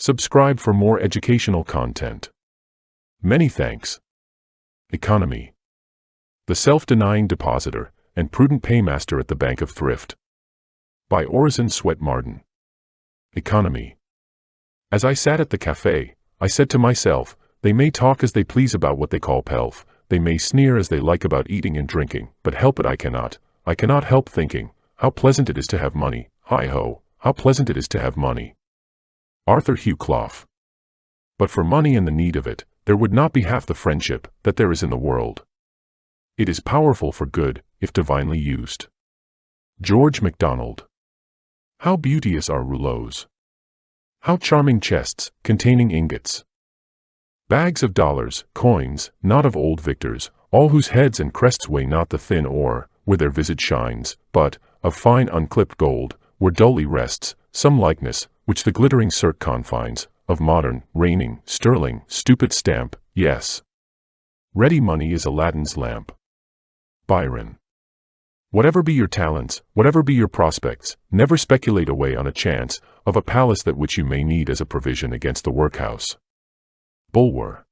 Subscribe for more educational content. Many thanks. Economy. The Self-Denying Depositor and Prudent Paymaster at the Bank of Thrift. By Orison Swett Martin. Economy. As I sat at the cafe, I said to myself, they may talk as they please about what they call pelf, they may sneer as they like about eating and drinking, but help it I cannot help thinking, how pleasant it is to have money, hi-ho, how pleasant it is to have money. Arthur Hugh Clough. But for money and the need of it, there would not be half the friendship that there is in the world. It is powerful for good, if divinely used. George MacDonald. How beauteous are rouleaus! How charming chests, containing ingots! Bags of dollars, coins, not of old victors, all whose heads and crests weigh not the thin ore, where their visage shines, but, of fine unclipped gold, where dully rests, some likeness, which the glittering cirque confines, of modern, reigning, sterling, stupid stamp, yes. Ready money is Aladdin's lamp. Byron. Whatever be your talents, whatever be your prospects, never speculate away on a chance of a palace that which you may need as a provision against the workhouse. Bulwer.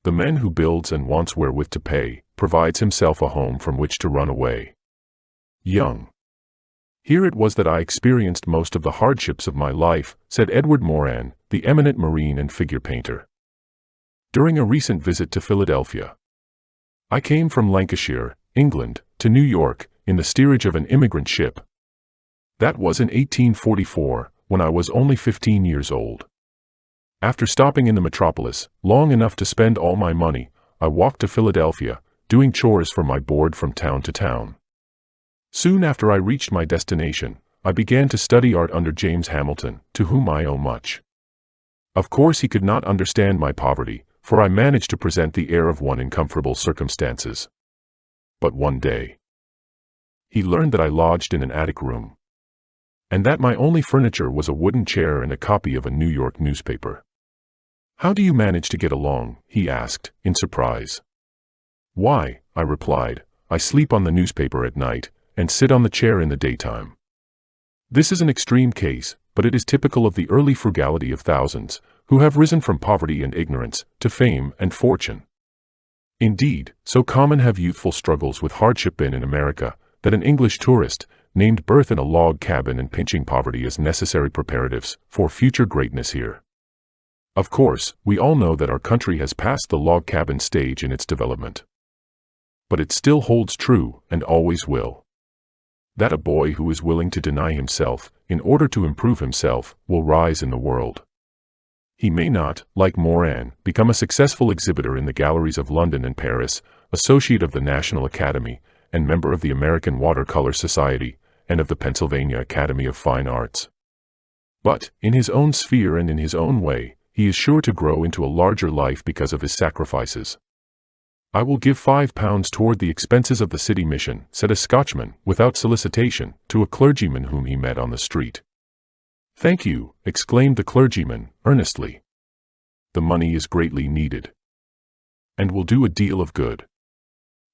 The man who builds and wants wherewith to pay, provides himself a home from which to run away. Young. Here it was that I experienced most of the hardships of my life, said Edward Moran, the eminent marine and figure painter. During a recent visit to Philadelphia. I came from Lancashire, England, to New York, in the steerage of an immigrant ship. That was in 1844, when I was only 15 years old. After stopping in the metropolis, long enough to spend all my money, I walked to Philadelphia, doing chores for my board from town to town. Soon after I reached my destination, I began to study art under James Hamilton, to whom I owe much. Of course he could not understand my poverty, for I managed to present the air of one in comfortable circumstances. But one day, he learned that I lodged in an attic room, and that my only furniture was a wooden chair and a copy of a New York newspaper. "How do you manage to get along?" he asked, in surprise. "Why," I replied, "I sleep on the newspaper at night, and sit on the chair in the daytime." This is an extreme case, but it is typical of the early frugality of thousands, who have risen from poverty and ignorance, to fame and fortune. Indeed, so common have youthful struggles with hardship been in America, that an English tourist, named birth in a log cabin and pinching poverty as necessary preparatives for future greatness here. Of course, we all know that our country has passed the log cabin stage in its development. But it still holds true, and always will, that a boy who is willing to deny himself, in order to improve himself, will rise in the world. He may not, like Moran, become a successful exhibitor in the galleries of London and Paris, associate of the National Academy, and member of the American Watercolor Society, and of the Pennsylvania Academy of Fine Arts. But, in his own sphere and in his own way, he is sure to grow into a larger life because of his sacrifices. "I will give £5 toward the expenses of the city mission," said a Scotchman, without solicitation, to a clergyman whom he met on the street. "Thank you," exclaimed the clergyman, earnestly. "The money is greatly needed, and will do a deal of good.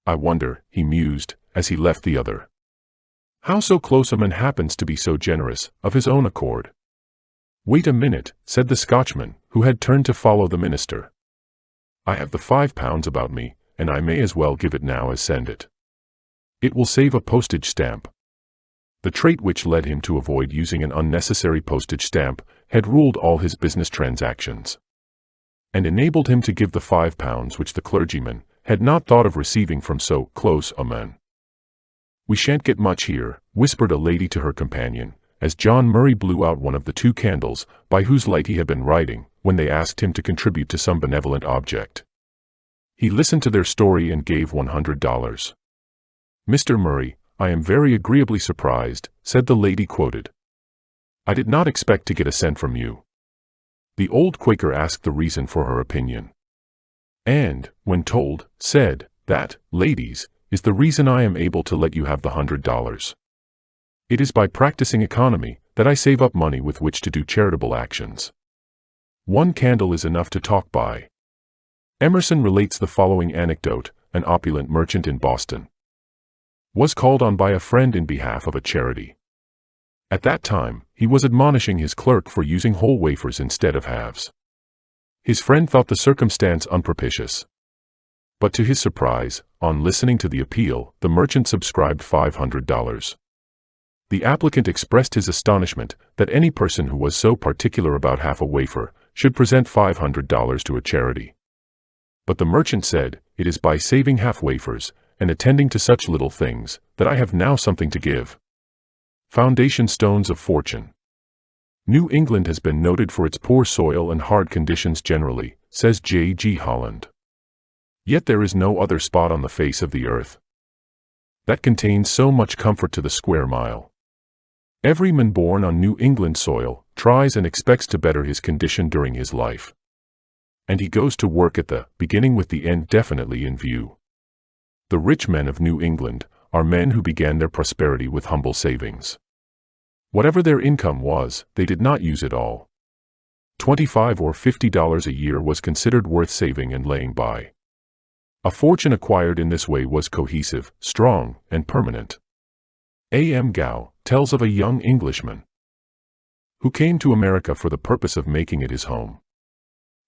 I wonder," he mused, as he left the other, "how so close a man happens to be so generous, of his own accord." "Wait a minute," said the Scotchman, who had turned to follow the minister. "I have the £5 about me, and I may as well give it now as send it. It will save a postage stamp." The trait which led him to avoid using an unnecessary postage stamp had ruled all his business transactions, and enabled him to give the £5 which the clergyman had not thought of receiving from so close a man. "We shan't get much here," whispered a lady to her companion, as John Murray blew out one of the 2 candles by whose light he had been writing, when they asked him to contribute to some benevolent object. He listened to their story and gave $100. "Mr. Murray, I am very agreeably surprised," said the lady quoted. "I did not expect to get a cent from you." The old Quaker asked the reason for her opinion, and, when told, said, "That, ladies, is the reason I am able to let you have the $100. It is by practicing economy that I save up money with which to do charitable actions. 1 candle is enough to talk by." Emerson relates the following anecdote. An opulent merchant in Boston was called on by a friend in behalf of a charity. At that time, he was admonishing his clerk for using whole wafers instead of halves. His friend thought the circumstance unpropitious. But to his surprise, on listening to the appeal, the merchant subscribed $500. The applicant expressed his astonishment that any person who was so particular about half a wafer should present $500 to a charity. But the merchant said, "It is by saving half wafers and attending to such little things that I have now something to give." Foundation stones of fortune. New England has been noted for its poor soil and hard conditions generally, says J.G. Holland. Yet there is no other spot on the face of the earth that contains so much comfort to the square mile. Every man born on New England soil tries and expects to better his condition during his life. And he goes to work at the beginning with the end definitely in view. The rich men of New England are men who began their prosperity with humble savings. Whatever their income was, they did not use it all. $25 or $50 a year was considered worth saving and laying by. A fortune acquired in this way was cohesive, strong, and permanent. A.M. Gow tells of a young Englishman who came to America for the purpose of making it his home.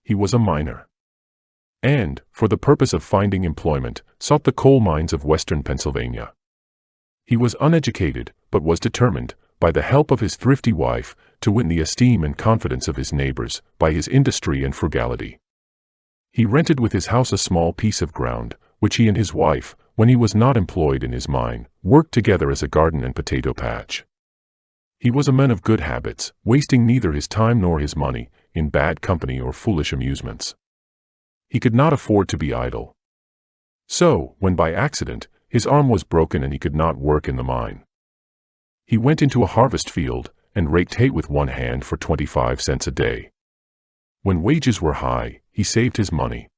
He was a miner, and, for the purpose of finding employment, sought the coal mines of western Pennsylvania. He was uneducated, but was determined, by the help of his thrifty wife, to win the esteem and confidence of his neighbors by his industry and frugality. He rented with his house a small piece of ground, which he and his wife, when he was not employed in his mine, worked together as a garden and potato patch. He was a man of good habits, wasting neither his time nor his money in bad company or foolish amusements. He could not afford to be idle. So, when by accident, his arm was broken and he could not work in the mine, he went into a harvest field and raked hay with one hand for 25 cents a day. When wages were high, he saved his money.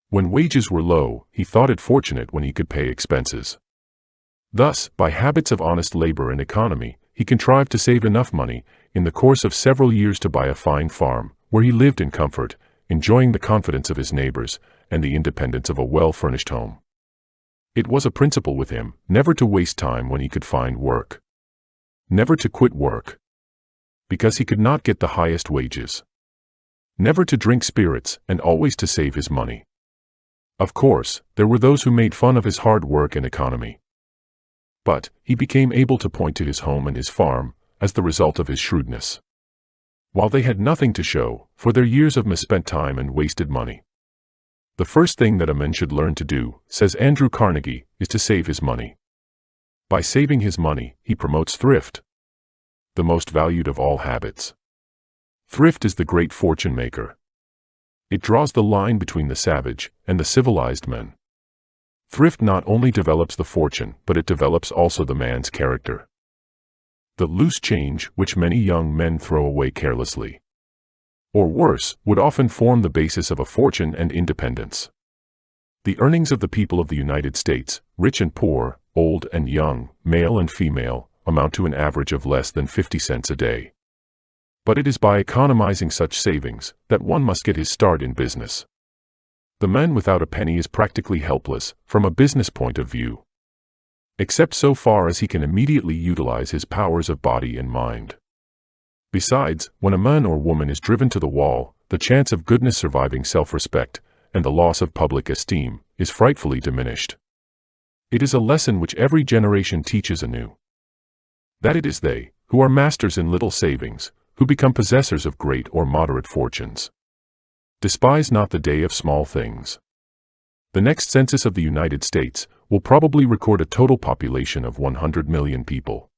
When wages were low, he thought it fortunate when he could pay expenses. Thus, by habits of honest labor and economy, he contrived to save enough money in the course of several years to buy a fine farm, where he lived in comfort, enjoying the confidence of his neighbors and the independence of a well-furnished home. It was a principle with him never to waste time when he could find work. Never to quit work because he could not get the highest wages. Never to drink spirits, and always to save his money. Of course, there were those who made fun of his hard work and economy. But he became able to point to his home and his farm as the result of his shrewdness, while they had nothing to show for their years of misspent time and wasted money. The first thing that a man should learn to do, says Andrew Carnegie, is to save his money. By saving his money, he promotes thrift, the most valued of all habits. Thrift is the great fortune maker. It draws the line between the savage and the civilized man. Thrift not only develops the fortune, but it develops also the man's character. The loose change which many young men throw away carelessly, or worse, would often form the basis of a fortune and independence. The earnings of the people of the United States, rich and poor, old and young, male and female, amount to an average of less than 50 cents a day. But it is by economizing such savings that one must get his start in business. The man without a penny is practically helpless from a business point of view, except so far as he can immediately utilize his powers of body and mind. Besides, when a man or woman is driven to the wall, the chance of goodness surviving self-respect and the loss of public esteem is frightfully diminished. It is a lesson which every generation teaches anew, that it is they who are masters in little savings who become possessors of great or moderate fortunes. Despise not the day of small things. The next census of the United States will probably record a total population of 100 million people.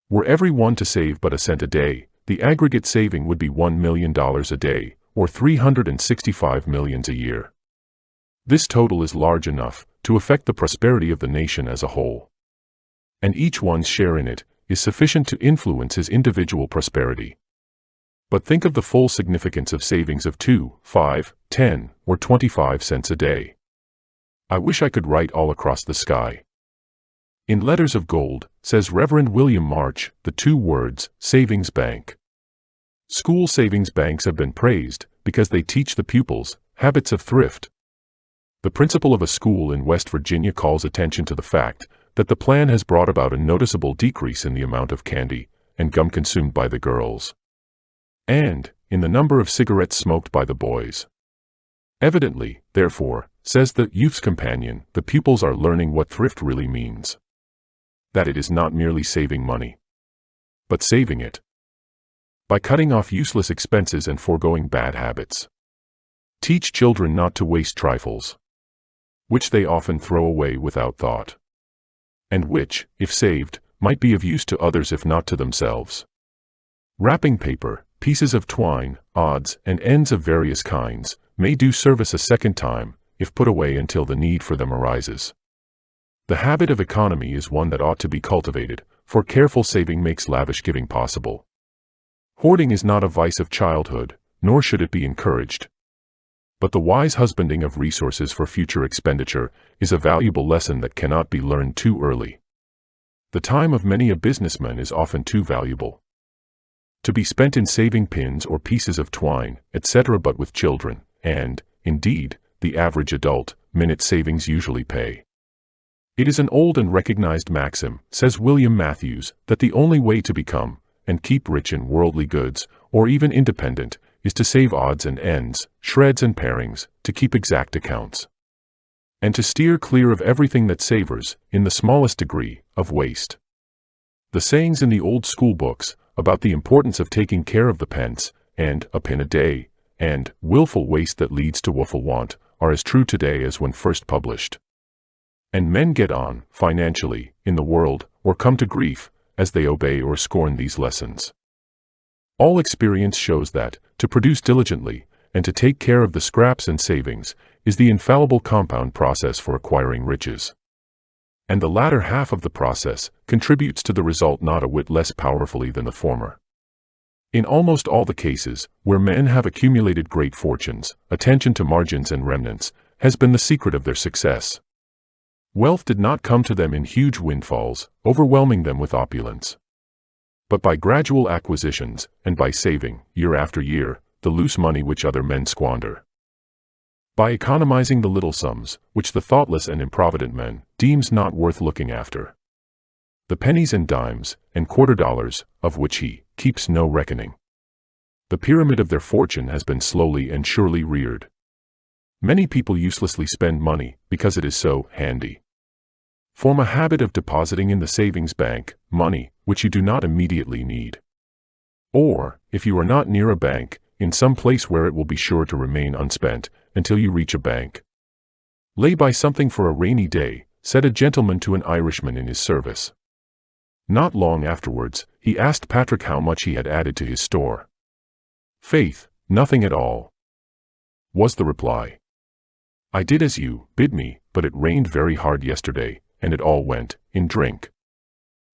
Were every one to save but a cent a day, the aggregate saving would be $1 million a day, or 365 million a year. This total is large enough to affect the prosperity of the nation as a whole, and each one's share in it is sufficient to influence his individual prosperity. But think of the full significance of savings of 2, 5, 10, or 25 cents a day. I wish I could write all across the sky in letters of gold, says Reverend William March, the two words, savings bank. School savings banks have been praised because they teach the pupils habits of thrift. The principal of a school in West Virginia calls attention to the fact that the plan has brought about a noticeable decrease in the amount of candy and gum consumed by the girls, and in the number of cigarettes smoked by the boys. Evidently, therefore, says the youth's companion, the pupils are learning what thrift really means. That it is not merely saving money, but saving it by cutting off useless expenses and foregoing bad habits. Teach children not to waste trifles, which they often throw away without thought, and which, if saved, might be of use to others if not to themselves. Wrapping paper, pieces of twine, odds and ends of various kinds, may do service a second time, if put away until the need for them arises. The habit of economy is one that ought to be cultivated, for careful saving makes lavish giving possible. Hoarding is not a vice of childhood, nor should it be encouraged. But the wise husbanding of resources for future expenditure is a valuable lesson that cannot be learned too early. The time of many a businessman is often too valuable to be spent in saving pins or pieces of twine, etc. But with children, and, indeed, the average adult, minute savings usually pay. It is an old and recognized maxim, says William Matthews, that the only way to become and keep rich in worldly goods, or even independent, is to save odds and ends, shreds and parings, to keep exact accounts, and to steer clear of everything that savors, in the smallest degree, of waste. The sayings in the old school books about the importance of taking care of the pence, and a pin a day, and willful waste that leads to woeful want, are as true today as when first published. And men get on, financially, in the world, or come to grief, as they obey or scorn these lessons. All experience shows that, to produce diligently, and to take care of the scraps and savings, is the infallible compound process for acquiring riches. And the latter half of the process contributes to the result not a whit less powerfully than the former. In almost all the cases where men have accumulated great fortunes, attention to margins and remnants has been the secret of their success. Wealth did not come to them in huge windfalls, overwhelming them with opulence, but by gradual acquisitions, and by saving, year after year, the loose money which other men squander. By economizing the little sums, which the thoughtless and improvident man deems not worth looking after. The pennies and dimes, and quarter dollars, of which he keeps no reckoning. The pyramid of their fortune has been slowly and surely reared. Many people uselessly spend money, because it is so handy. Form a habit of depositing in the savings bank, money, which you do not immediately need. Or, if you are not near a bank, in some place where it will be sure to remain unspent, until you reach a bank. Lay by something for a rainy day, said a gentleman to an Irishman in his service. Not long afterwards, he asked Patrick how much he had added to his store. "Faith, nothing at all," was the reply. "I did as you bid me, but it rained very hard yesterday, and it all went in drink."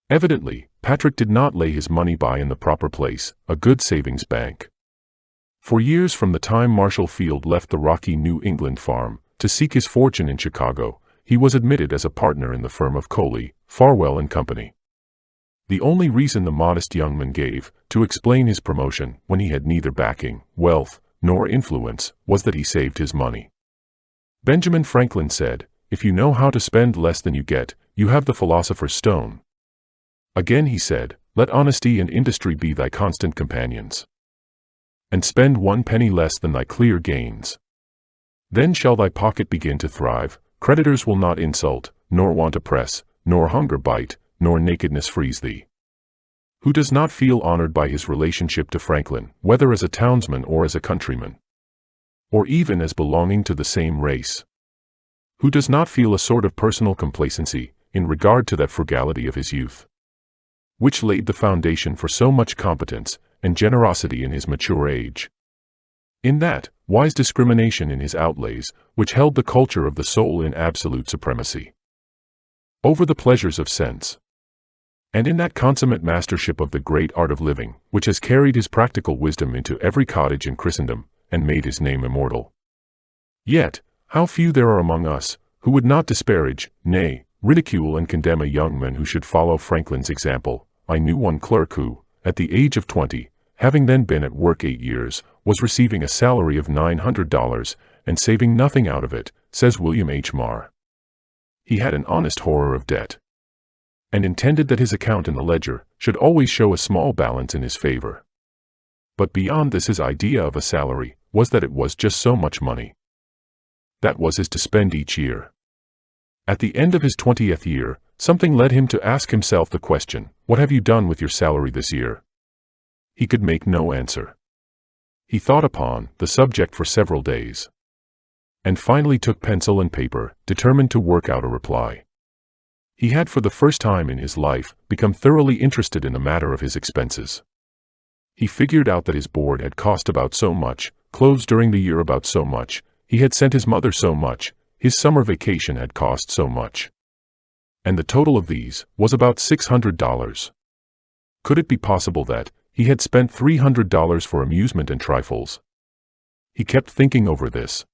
Evidently, Patrick did not lay his money by in the proper place, a good savings bank. For years from the time Marshall Field left the rocky New England farm to seek his fortune in Chicago, he was admitted as a partner in the firm of Coley, Farwell and Company. The only reason the modest young man gave to explain his promotion, when he had neither backing, wealth, nor influence, was that he saved his money. Benjamin Franklin said, "If you know how to spend less than you get, you have the philosopher's stone." Again he said, "Let honesty and industry be thy constant companions, and spend 1 penny less than thy clear gains. Then shall thy pocket begin to thrive, creditors will not insult, nor want oppress, nor hunger bite, nor nakedness freeze thee." Who does not feel honored by his relationship to Franklin, whether as a townsman or as a countryman, or even as belonging to the same race? Who does not feel a sort of personal complacency in regard to that frugality of his youth, which laid the foundation for so much competence and generosity in his mature age? In that wise discrimination in his outlays, which held the culture of the soul in absolute supremacy over the pleasures of sense, and in that consummate mastership of the great art of living, which has carried his practical wisdom into every cottage in Christendom, and made his name immortal. Yet, how few there are among us, who would not disparage, nay, ridicule and condemn a young man who should follow Franklin's example. I knew one clerk who, at the age of 20, having then been at work 8 years, was receiving a salary of $900, and saving nothing out of it, says William H. Marr. He had an honest horror of debt, and intended that his account in the ledger should always show a small balance in his favor. But beyond this, his idea of a salary was that it was just so much money. That was his to spend each year. At the end of his 20th year, something led him to ask himself the question, "What have you done with your salary this year?" He could make no answer. He thought upon the subject for several days, and finally took pencil and paper, determined to work out a reply. He had for the first time in his life become thoroughly interested in the matter of his expenses. He figured out that his board had cost about so much, clothes during the year about so much, he had sent his mother so much, his summer vacation had cost so much. And the total of these was about $600. Could it be possible that he had spent $300 for amusement and trifles? He kept thinking over this,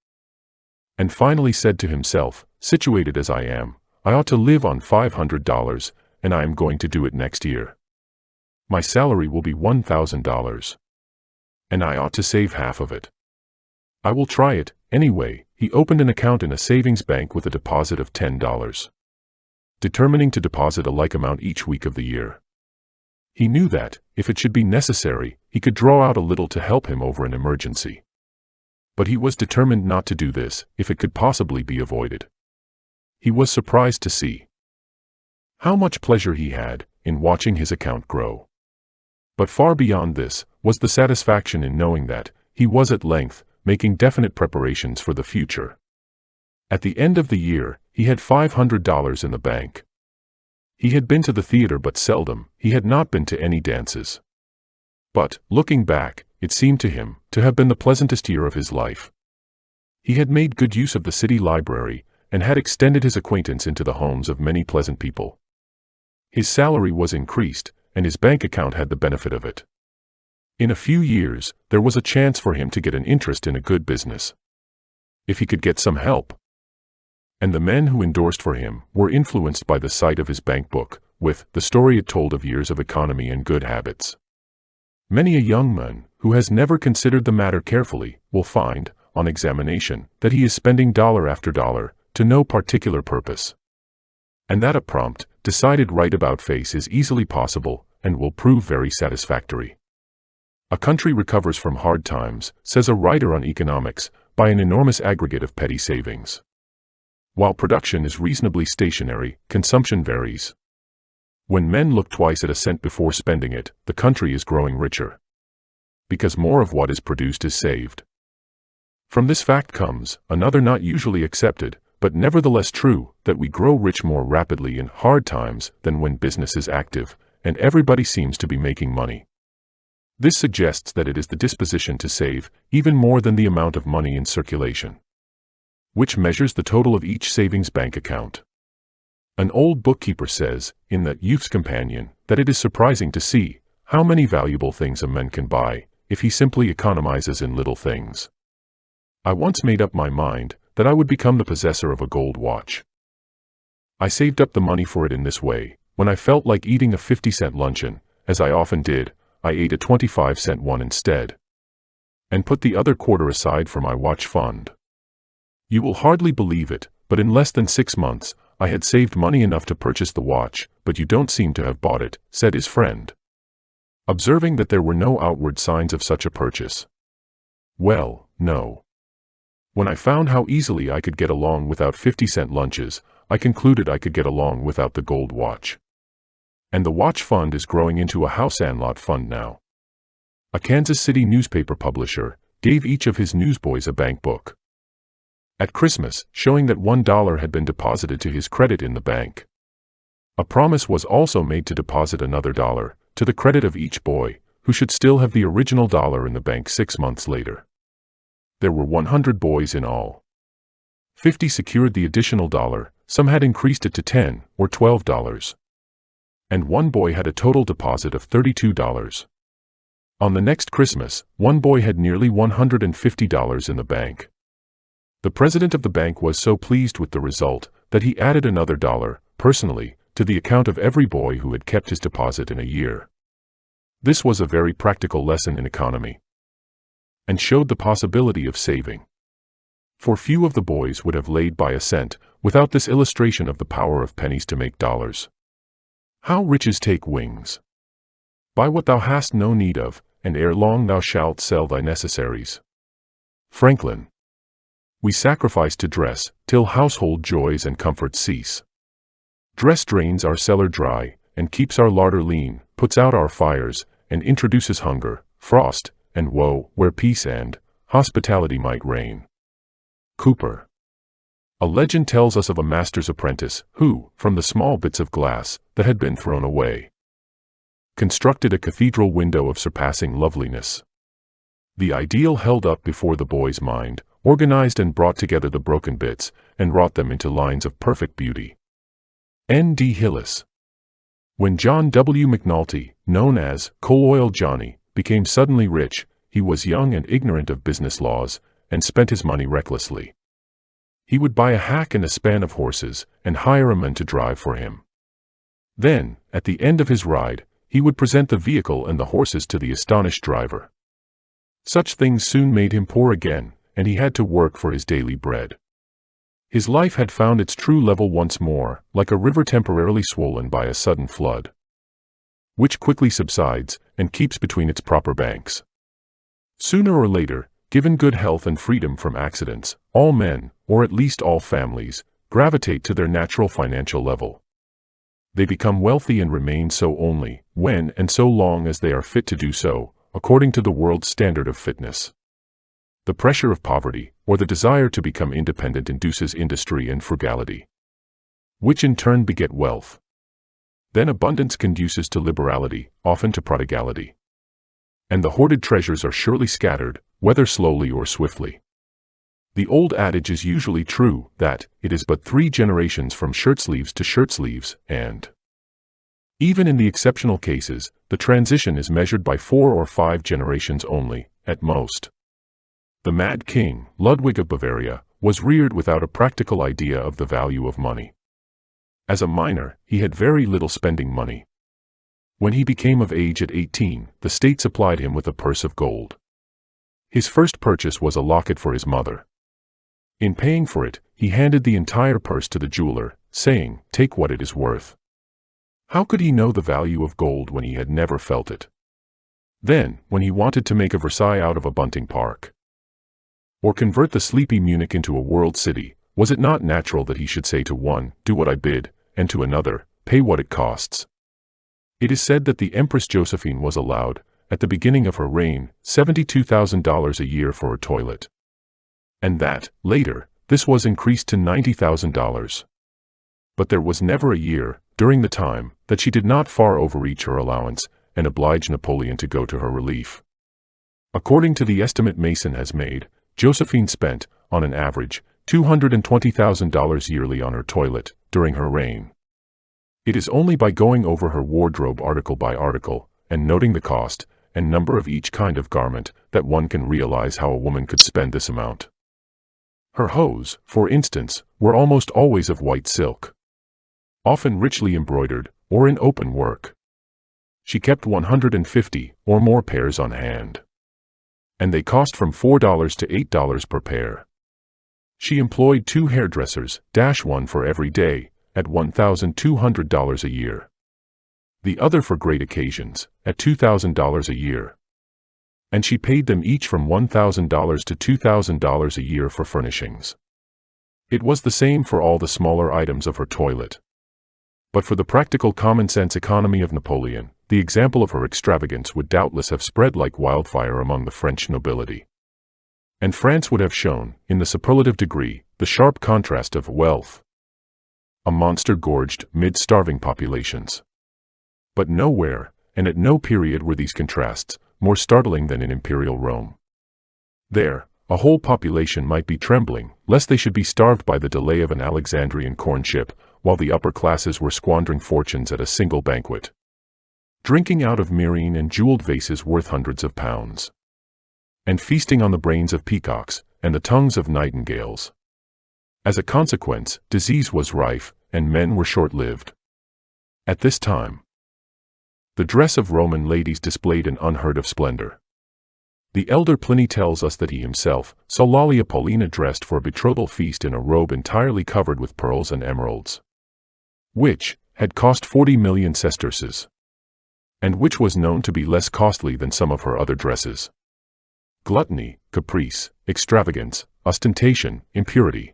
and finally said to himself, "Situated as I am, I ought to live on $500, and I am going to do it next year. My salary will be $1,000, and I ought to save half of it. I will try it, anyway." He opened an account in a savings bank with a deposit of $10, determining to deposit a like amount each week of the year. He knew that, if it should be necessary, he could draw out a little to help him over an emergency. But he was determined not to do this, if it could possibly be avoided. He was surprised to see how much pleasure he had in watching his account grow. But far beyond this was the satisfaction in knowing that he was at length making definite preparations for the future. At the end of the year, he had $500 in the bank. He had been to the theater but seldom, he had not been to any dances. But, looking back, it seemed to him to have been the pleasantest year of his life. He had made good use of the city library, and had extended his acquaintance into the homes of many pleasant people. His salary was increased, and his bank account had the benefit of it. In a few years, there was a chance for him to get an interest in a good business, if he could get some help. And the men who endorsed for him were influenced by the sight of his bank book, with the story it told of years of economy and good habits. Many a young man who has never considered the matter carefully will find, on examination, that he is spending dollar after dollar to no particular purpose, and that a prompt, decided right about face is easily possible and will prove very satisfactory. A country recovers from hard times, says a writer on economics, by an enormous aggregate of petty savings. While production is reasonably stationary, consumption varies. When men look twice at a cent before spending it, the country is growing richer, because more of what is produced is saved. From this fact comes another not usually accepted, but nevertheless true, that we grow rich more rapidly in hard times than when business is active, and everybody seems to be making money. This suggests that it is the disposition to save, even more than the amount of money in circulation, which measures the total of each savings bank account. An old bookkeeper says, in the Youth's Companion, that it is surprising to see how many valuable things a man can buy if he simply economizes in little things. I once made up my mind that I would become the possessor of a gold watch. I saved up the money for it in this way. When I felt like eating a 50-cent luncheon, as I often did, I ate a 25-cent one instead, and put the other quarter aside for my watch fund. You will hardly believe it, but in less than 6 months, I had saved money enough to purchase the watch. "But you don't seem to have bought it," said his friend, observing that there were no outward signs of such a purchase. "Well, no. When I found how easily I could get along without 50-cent lunches, I concluded I could get along without the gold watch. And the watch fund is growing into a house and lot fund now." A Kansas City newspaper publisher gave each of his newsboys a bank book at Christmas, showing that $1 had been deposited to his credit in the bank. A promise was also made to deposit another $1 to the credit of each boy, who should still have the original $1 in the bank 6 months later. There were 100 boys in all. 50 secured the additional $1, some had increased it to $10 or $12. And one boy had a total deposit of $32. On the next Christmas, one boy had nearly $150 in the bank. The president of the bank was so pleased with the result that he added another $1, personally, to the account of every boy who had kept his deposit in a year. This was a very practical lesson in economy, and showed the possibility of saving. For few of the boys would have laid by a cent without this illustration of the power of pennies to make dollars. How riches take wings. Buy what thou hast no need of, and ere long thou shalt sell thy necessaries. Franklin. We sacrifice to dress, till household joys and comforts cease. Dress drains our cellar dry, and keeps our larder lean, puts out our fires, and introduces hunger, frost, and woe, where peace and hospitality might reign. Cooper. A legend tells us of a master's apprentice, who, from the small bits of glass that had been thrown away, constructed a cathedral window of surpassing loveliness. The ideal held up before the boy's mind, organized and brought together the broken bits, and wrought them into lines of perfect beauty. N. D. Hillis. When John W. McNulty, known as Coal Oil Johnny, became suddenly rich, he was young and ignorant of business laws, and spent his money recklessly. He would buy a hack and a span of horses, and hire a man to drive for him. Then, at the end of his ride, he would present the vehicle and the horses to the astonished driver. Such things soon made him poor again, and he had to work for his daily bread. His life had found its true level once more, like a river temporarily swollen by a sudden flood, which quickly subsides and keeps between its proper banks. Sooner or later, given good health and freedom from accidents, all men, or at least all families, gravitate to their natural financial level. They become wealthy and remain so only when and so long as they are fit to do so, according to the world's standard of fitness. The pressure of poverty, or the desire to become independent, induces industry and frugality, which in turn beget wealth. Then abundance conduces to liberality, often to prodigality. And the hoarded treasures are surely scattered, whether slowly or swiftly. The old adage is usually true, that it is but 3 generations from shirt-sleeves to shirt-sleeves, and even in the exceptional cases, the transition is measured by 4 or 5 generations only, at most. The Mad King, Ludwig of Bavaria, was reared without a practical idea of the value of money. As a minor, he had very little spending money. When he became of age at 18, the state supplied him with a purse of gold. His first purchase was a locket for his mother. In paying for it, he handed the entire purse to the jeweler, saying, "Take what it is worth." How could he know the value of gold when he had never felt it? Then, when he wanted to make a Versailles out of a Bunting Park, or convert the sleepy Munich into a world city, was it not natural that he should say to one, "Do what I bid," and to another, "Pay what it costs"? It is said that the Empress Josephine was allowed, at the beginning of her reign, $72,000 a year for her toilet, and that, later, this was increased to $90,000. But there was never a year, during the time, that she did not far overreach her allowance, and oblige Napoleon to go to her relief. According to the estimate Mason has made, Josephine spent, on an average, $220,000 yearly on her toilet, during her reign. It is only by going over her wardrobe article by article, and noting the cost and number of each kind of garment, that one can realize how a woman could spend this amount. Her hose, for instance, were almost always of white silk, often richly embroidered, or in open work. She kept 150 or more pairs on hand, and they cost from $4 to $8 per pair. She employed 2 hairdressers, one for every day, at $1,200 a year. The other for great occasions, at $2,000 a year. And she paid them each from $1,000 to $2,000 a year for furnishings. It was the same for all the smaller items of her toilet. But for the practical common-sense economy of Napoleon, the example of her extravagance would doubtless have spread like wildfire among the French nobility. And France would have shown, in the superlative degree, the sharp contrast of wealth, a monster gorged mid starving populations. But nowhere, and at no period, were these contrasts more startling than in imperial Rome. There, a whole population might be trembling lest they should be starved by the delay of an Alexandrian corn ship, while the upper classes were squandering fortunes at a single banquet, drinking out of myrrhine and jeweled vases worth hundreds of pounds, and feasting on the brains of peacocks and the tongues of nightingales. As a consequence, disease was rife, and men were short-lived. At this time, the dress of Roman ladies displayed an unheard of splendor. The elder Pliny tells us that he himself saw Lallia Paulina dressed for a betrothal feast in a robe entirely covered with pearls and emeralds, which, had cost 40 million sesterces, and which was known to be less costly than some of her other dresses. Gluttony, caprice, extravagance, ostentation, impurity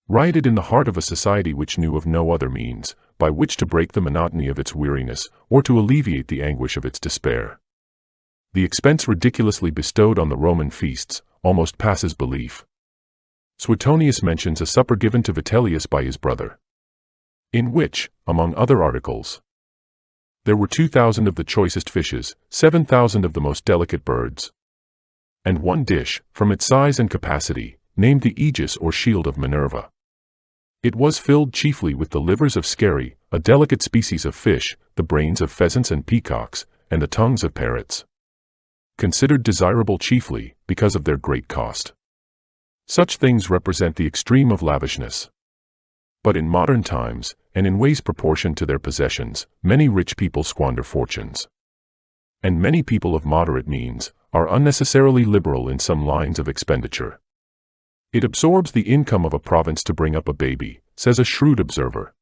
rioted in the heart of a society which knew of no other means by which to break the monotony of its weariness or to alleviate the anguish of its despair. The expense ridiculously bestowed on the Roman feasts almost passes belief. Suetonius mentions a supper given to Vitellius by his brother, in which, among other articles, there were 2,000 of the choicest fishes, 7,000 of the most delicate birds, and one dish, from its size and capacity, named the Aegis or Shield of Minerva. It was filled chiefly with the livers of scari, a delicate species of fish, the brains of pheasants and peacocks, and the tongues of parrots, considered desirable chiefly because of their great cost. Such things represent the extreme of lavishness. But in modern times, and in ways proportioned to their possessions, many rich people squander fortunes. And many people of moderate means are unnecessarily liberal in some lines of expenditure. It absorbs the income of a province to bring up a baby, says a shrewd observer.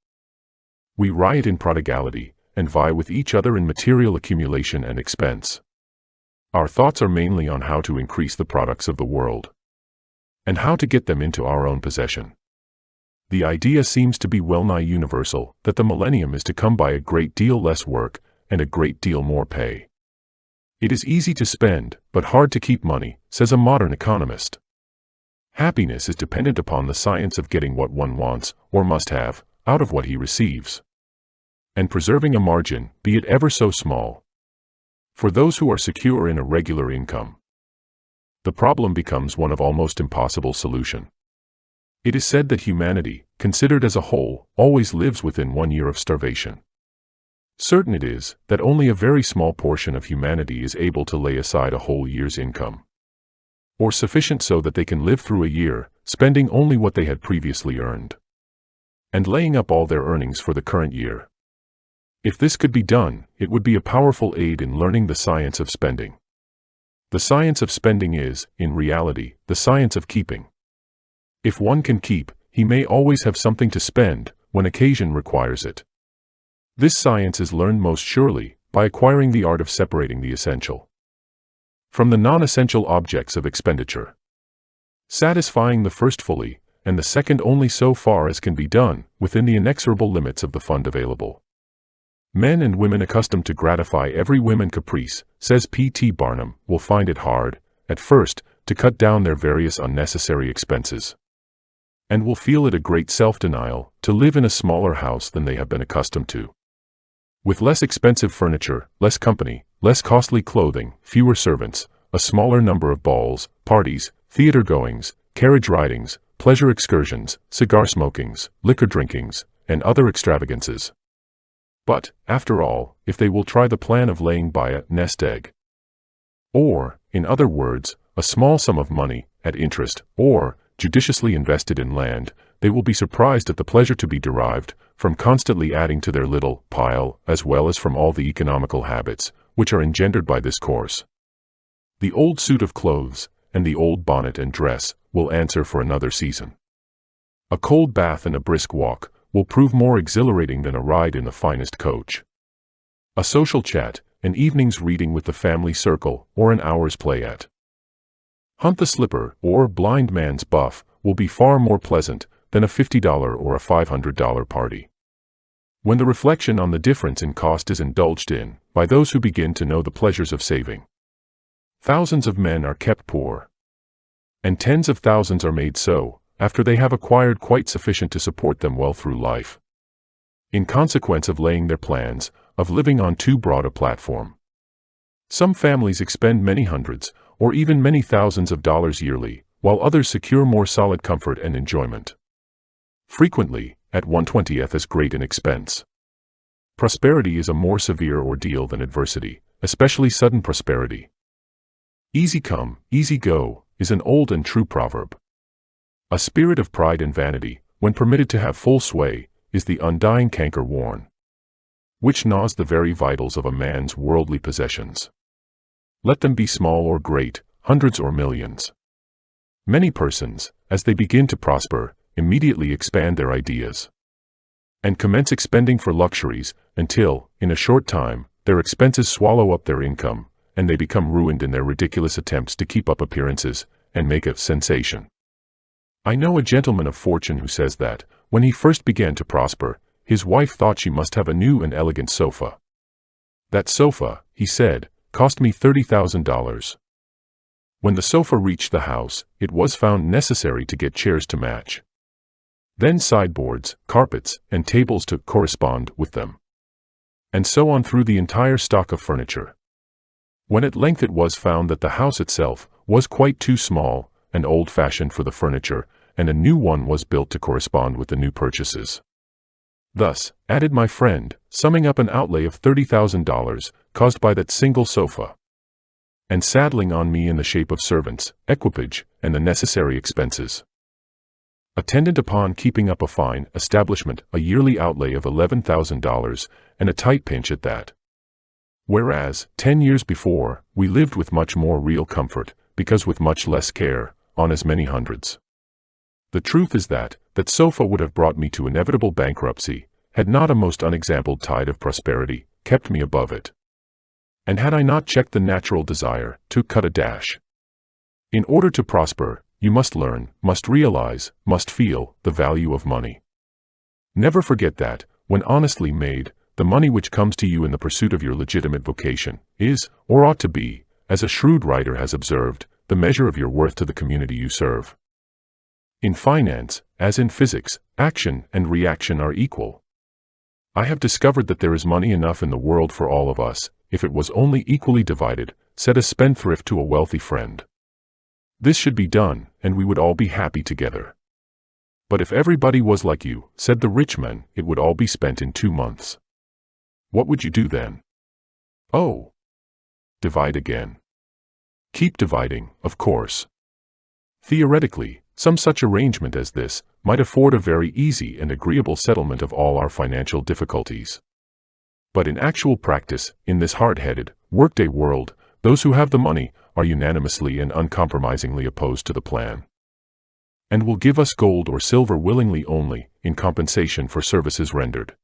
We riot in prodigality, and vie with each other in material accumulation and expense. Our thoughts are mainly on how to increase the products of the world, and how to get them into our own possession. The idea seems to be well-nigh universal that the millennium is to come by a great deal less work and a great deal more pay. It is easy to spend, but hard to keep money, says a modern economist. Happiness is dependent upon the science of getting what one wants, or must have, out of what he receives, and preserving a margin, be it ever so small, for those who are secure in a regular income. The problem becomes one of almost impossible solution. It is said that humanity, considered as a whole, always lives within 1 year of starvation. Certain it is that only a very small portion of humanity is able to lay aside a whole year's income, or sufficient so that they can live through a year, spending only what they had previously earned, and laying up all their earnings for the current year. If this could be done, it would be a powerful aid in learning the science of spending. The science of spending is, in reality, the science of keeping. If one can keep, he may always have something to spend when occasion requires it. This science is learned most surely by acquiring the art of separating the essential from the non-essential objects of expenditure, satisfying the first fully, and the second only so far as can be done within the inexorable limits of the fund available. Men and women accustomed to gratify every whim and caprice, says P. T. Barnum, will find it hard, at first, to cut down their various unnecessary expenses, and will feel it a great self-denial to live in a smaller house than they have been accustomed to, with less expensive furniture, less company, less costly clothing, fewer servants, a smaller number of balls, parties, theater goings, carriage ridings, pleasure excursions, cigar smokings, liquor drinkings, and other extravagances. But, after all, if they will try the plan of laying by a nest egg, or, in other words, a small sum of money, at interest, or, judiciously invested in land, they will be surprised at the pleasure to be derived from constantly adding to their little pile, as well as from all the economical habits which are engendered by this course. The old suit of clothes, and the old bonnet and dress, will answer for another season. A cold bath and a brisk walk will prove more exhilarating than a ride in the finest coach. A social chat, an evening's reading with the family circle, or an hour's play at Hunt the Slipper, or Blind Man's Buff, will be far more pleasant than a $50 or a $500 party. When the reflection on the difference in cost is indulged in by those who begin to know the pleasures of saving, thousands of men are kept poor, and tens of thousands are made so, after they have acquired quite sufficient to support them well through life, in consequence of laying their plans of living on too broad a platform. Some families expend many hundreds, or even many thousands of dollars yearly, while others secure more solid comfort and enjoyment, frequently at 1/20th as great an expense. Prosperity is a more severe ordeal than adversity, especially sudden prosperity. Easy come, easy go, is an old and true proverb. A spirit of pride and vanity, when permitted to have full sway, is the undying canker worm, which gnaws the very vitals of a man's worldly possessions. Let them be small or great, hundreds or millions. Many persons, as they begin to prosper, immediately expand their ideas. and commence expending for luxuries until, in a short time, their expenses swallow up their income, and they become ruined in their ridiculous attempts to keep up appearances and make a sensation. I know a gentleman of fortune who says that, when he first began to prosper, his wife thought she must have a new and elegant sofa. That sofa, he said, cost me $30,000. When the sofa reached the house, it was found necessary to get chairs to match. Then sideboards, carpets, and tables to correspond with them. And so on through the entire stock of furniture. When at length it was found that the house itself was quite too small and old-fashioned for the furniture, and a new one was built to correspond with the new purchases. Thus, added my friend, summing up an outlay of $30,000 caused by that single sofa, and saddling on me in the shape of servants, equipage, and the necessary expenses attendant upon keeping up a fine establishment, a yearly outlay of $11,000, and a tight pinch at that. Whereas, 10 years before, we lived with much more real comfort, because with much less care, on as many hundreds. The truth is that sofa would have brought me to inevitable bankruptcy, had not a most unexampled tide of prosperity kept me above it. And had I not checked the natural desire to cut a dash. In order to prosper, you must learn, must realize, must feel the value of money. Never forget that, when honestly made, the money which comes to you in the pursuit of your legitimate vocation is, or ought to be, as a shrewd writer has observed, the measure of your worth to the community you serve. In finance, as in physics, action and reaction are equal. I have discovered that there is money enough in the world for all of us, if it was only equally divided, said a spendthrift to a wealthy friend. This should be done, and we would all be happy together. But if everybody was like you, said the rich man, it would all be spent in 2 months. What would you do then? Oh! Divide again. Keep dividing, of course. Theoretically, some such arrangement as this might afford a very easy and agreeable settlement of all our financial difficulties. But in actual practice, in this hard-headed, workday world, those who have the money are unanimously and uncompromisingly opposed to the plan, and will give us gold or silver willingly only in compensation for services rendered,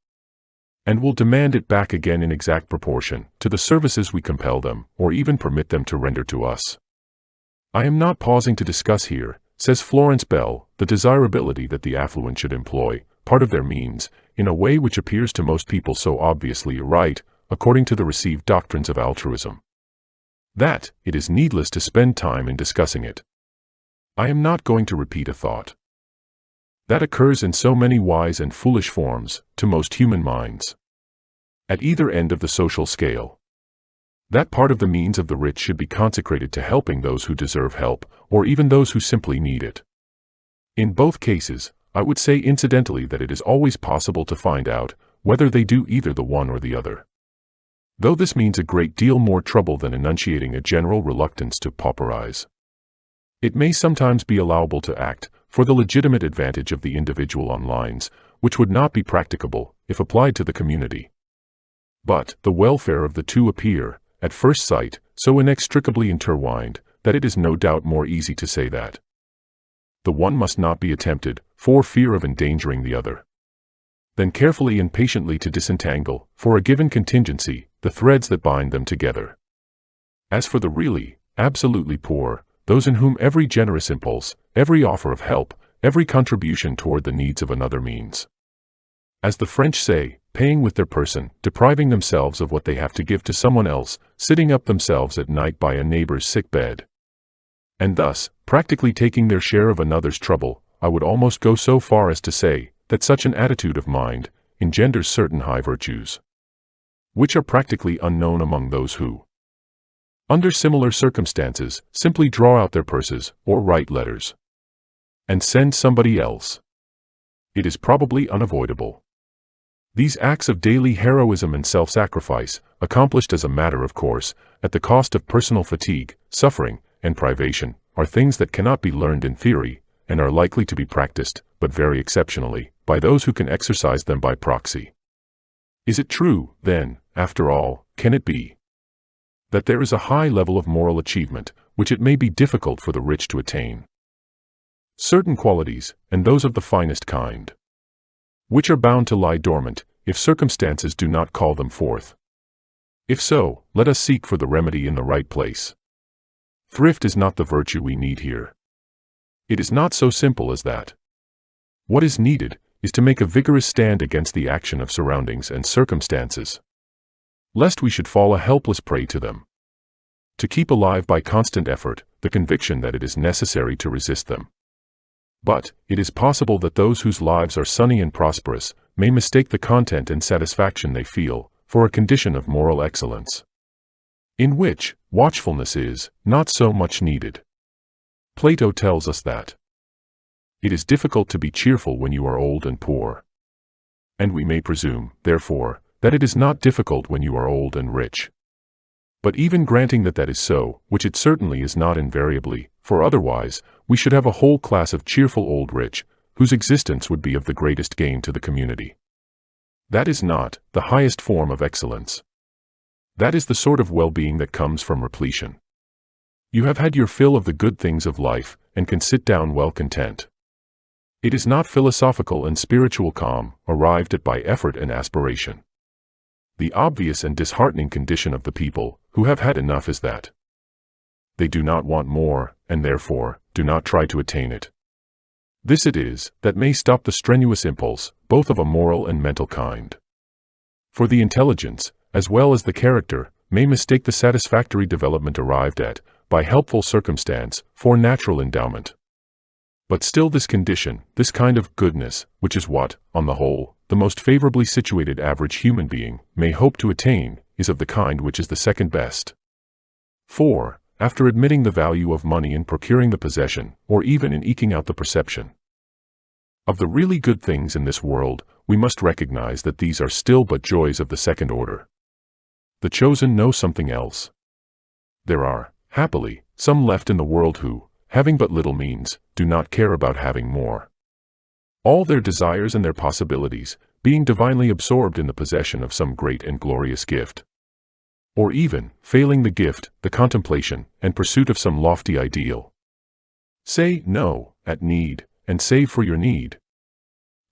and will demand it back again in exact proportion to the services we compel them or even permit them to render to us. I am not pausing to discuss here, says Florence Bell, the desirability that the affluent should employ part of their means in a way which appears to most people so obviously right, according to the received doctrines of altruism, that it is needless to spend time in discussing it. I am not going to repeat a thought that occurs in so many wise and foolish forms to most human minds. At either end of the social scale, that part of the means of the rich should be consecrated to helping those who deserve help, or even those who simply need it. In both cases, I would say incidentally that it is always possible to find out whether they do either the one or the other. Though this means a great deal more trouble than enunciating a general reluctance to pauperize. It may sometimes be allowable to act for the legitimate advantage of the individual on lines which would not be practicable if applied to the community. But the welfare of the two appear, at first sight, so inextricably intertwined that it is no doubt more easy to say that the one must not be attempted for fear of endangering the other, than carefully and patiently to disentangle, for a given contingency, the threads that bind them together. As for the really, absolutely poor, those in whom every generous impulse, every offer of help, every contribution toward the needs of another means, as the French say, paying with their person, depriving themselves of what they have to give to someone else, sitting up themselves at night by a neighbor's sick bed, and thus, practically taking their share of another's trouble, I would almost go so far as to say that such an attitude of mind engenders certain high virtues, which are practically unknown among those who, under similar circumstances, simply draw out their purses, or write letters, and send somebody else. It is probably unavoidable. These acts of daily heroism and self-sacrifice, accomplished as a matter of course, at the cost of personal fatigue, suffering, and privation, are things that cannot be learned in theory, and are likely to be practiced, but very exceptionally, by those who can exercise them by proxy. Is it true, then, after all, can it be, that there is a high level of moral achievement, which it may be difficult for the rich to attain? Certain qualities, and those of the finest kind, which are bound to lie dormant if circumstances do not call them forth. If so, let us seek for the remedy in the right place. Thrift is not the virtue we need here. It is not so simple as that. What is needed is to make a vigorous stand against the action of surroundings and circumstances, lest we should fall a helpless prey to them. To keep alive by constant effort the conviction that it is necessary to resist them. But it is possible that those whose lives are sunny and prosperous may mistake the content and satisfaction they feel for a condition of moral excellence, in which watchfulness is not so much needed. Plato tells us that it is difficult to be cheerful when you are old and poor. And we may presume, therefore, that it is not difficult when you are old and rich. But even granting that that is so, which it certainly is not invariably, for otherwise, we should have a whole class of cheerful old rich, whose existence would be of the greatest gain to the community. That is not the highest form of excellence. That is the sort of well-being that comes from repletion. You have had your fill of the good things of life, and can sit down well content. It is not philosophical and spiritual calm, arrived at by effort and aspiration. The obvious and disheartening condition of the people who have had enough is that they do not want more, and therefore do not try to attain it. This it is that may stop the strenuous impulse, both of a moral and mental kind. For the intelligence, as well as the character, may mistake the satisfactory development arrived at by helpful circumstance for natural endowment. But still this condition, this kind of goodness, which is what, on the whole, the most favorably situated average human being may hope to attain, is of the kind which is the second best. For, after admitting the value of money in procuring the possession, or even in eking out the perception of the really good things in this world, we must recognize that these are still but joys of the second order. The chosen know something else. There are, happily, some left in the world who, having but little means, do not care about having more. All their desires and their possibilities, being divinely absorbed in the possession of some great and glorious gift. Or even, failing the gift, the contemplation and pursuit of some lofty ideal. Say no, at need, and save for your need.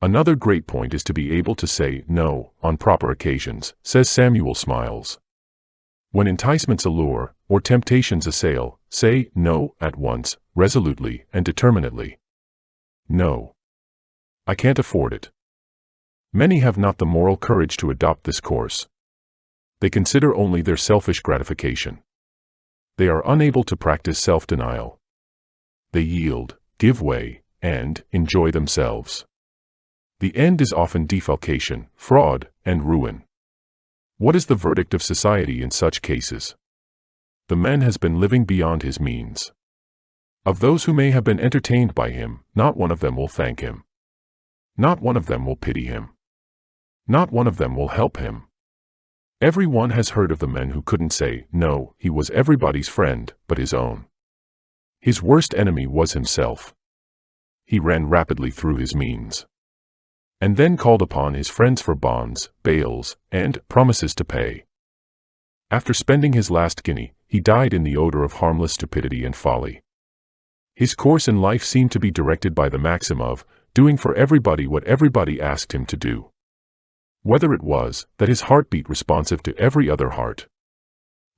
Another great point is to be able to say no, on proper occasions, says Samuel Smiles. When enticements allure, or temptations assail, say no at once, resolutely and determinately. No. I can't afford it. Many have not the moral courage to adopt this course. They consider only their selfish gratification. They are unable to practice self-denial. They yield, give way, and enjoy themselves. The end is often defalcation, fraud, and ruin. What is the verdict of society in such cases? The man has been living beyond his means. Of those who may have been entertained by him, not one of them will thank him. Not one of them will pity him. Not one of them will help him. Every one has heard of the men who couldn't say, no, he was everybody's friend, but his own. His worst enemy was himself. He ran rapidly through his means, and then called upon his friends for bonds, bails, and promises to pay. After spending his last guinea, he died in the odor of harmless stupidity and folly. His course in life seemed to be directed by the maxim of doing for everybody what everybody asked him to do. Whether it was that his heart beat responsive to every other heart,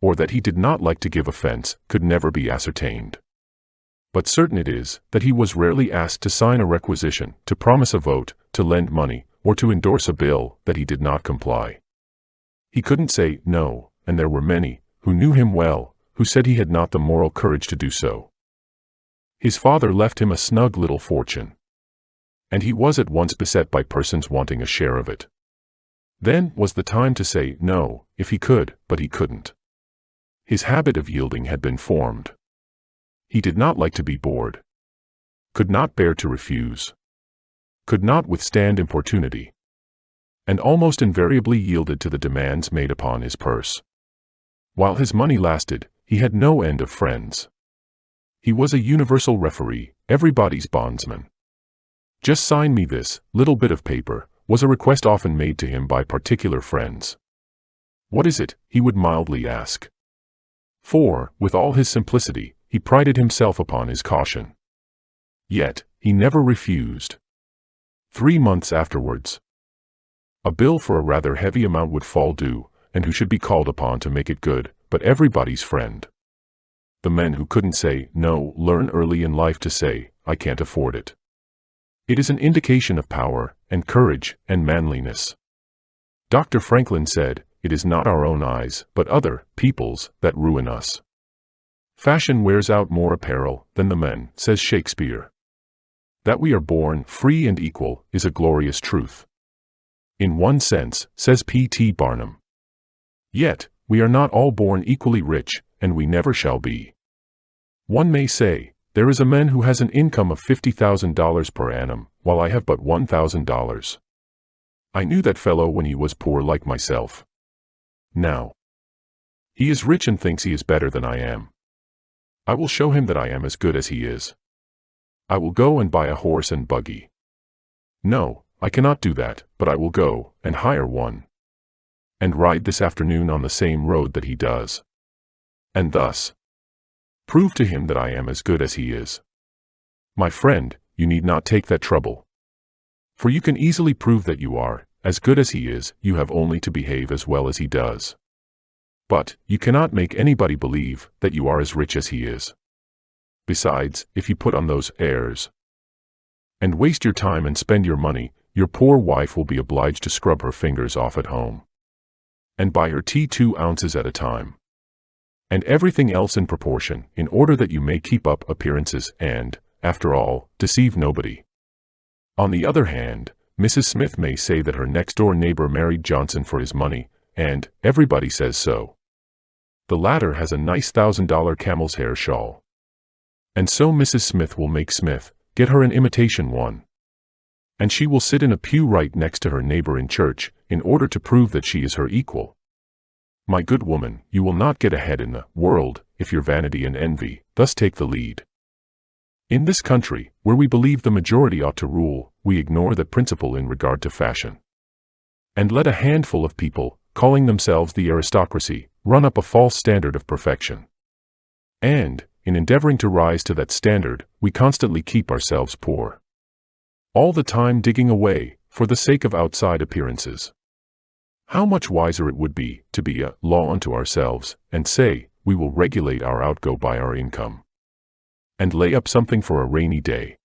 or that he did not like to give offense, could never be ascertained. But certain it is that he was rarely asked to sign a requisition, to promise a vote, to lend money, or to endorse a bill that he did not comply. He couldn't say no, and there were many, who knew him well, who said he had not the moral courage to do so. His father left him a snug little fortune, and he was at once beset by persons wanting a share of it. Then was the time to say no, if he could, but he couldn't. His habit of yielding had been formed. He did not like to be bored, could not bear to refuse, could not withstand importunity, and almost invariably yielded to the demands made upon his purse. While his money lasted, he had no end of friends. He was a universal referee, everybody's bondsman. Just sign me this little bit of paper, was a request often made to him by particular friends. What is it, he would mildly ask. For, with all his simplicity, he prided himself upon his caution. Yet, he never refused. 3 months afterwards, A bill for a rather heavy amount would fall due, and who should be called upon to make it good, but everybody's friend. The men who couldn't say no learn early in life to say, "I can't afford it." It is an indication of power, and courage, and manliness. Dr. Franklin said, "It is not our own eyes, but other people's, that ruin us." Fashion wears out more apparel than the men, says Shakespeare. That we are born free and equal is a glorious truth. In one sense, says P.T. Barnum. Yet, we are not all born equally rich, and we never shall be. One may say, there is a man who has an income of $50,000 per annum, while I have but $1,000. I knew that fellow when he was poor like myself. Now, he is rich and thinks he is better than I am. I will show him that I am as good as he is. I will go and buy a horse and buggy. No, I cannot do that, but I will go and hire one, and ride this afternoon on the same road that he does, and thus prove to him that I am as good as he is. My friend, you need not take that trouble, for you can easily prove that you are as good as he is. You have only to behave as well as he does. But you cannot make anybody believe that you are as rich as he is. Besides, if you put on those airs and waste your time and spend your money, your poor wife will be obliged to scrub her fingers off at home, and buy her tea 2 ounces at a time, and everything else in proportion, in order that you may keep up appearances and, after all, deceive nobody. On the other hand, Mrs. Smith may say that her next-door neighbor married Johnson for his money, and everybody says so. The latter has a nice $1,000 camel's hair shawl, and so Mrs. Smith will make Smith get her an imitation one, and she will sit in a pew right next to her neighbor in church, in order to prove that she is her equal. My good woman, you will not get ahead in the world if your vanity and envy thus take the lead. In this country, where we believe the majority ought to rule, we ignore that principle in regard to fashion, and let a handful of people, calling themselves the aristocracy, run up a false standard of perfection. And, in endeavoring to rise to that standard, we constantly keep ourselves poor, all the time digging away, for the sake of outside appearances. How much wiser it would be to be a law unto ourselves, and say, we will regulate our outgo by our income, and lay up something for a rainy day.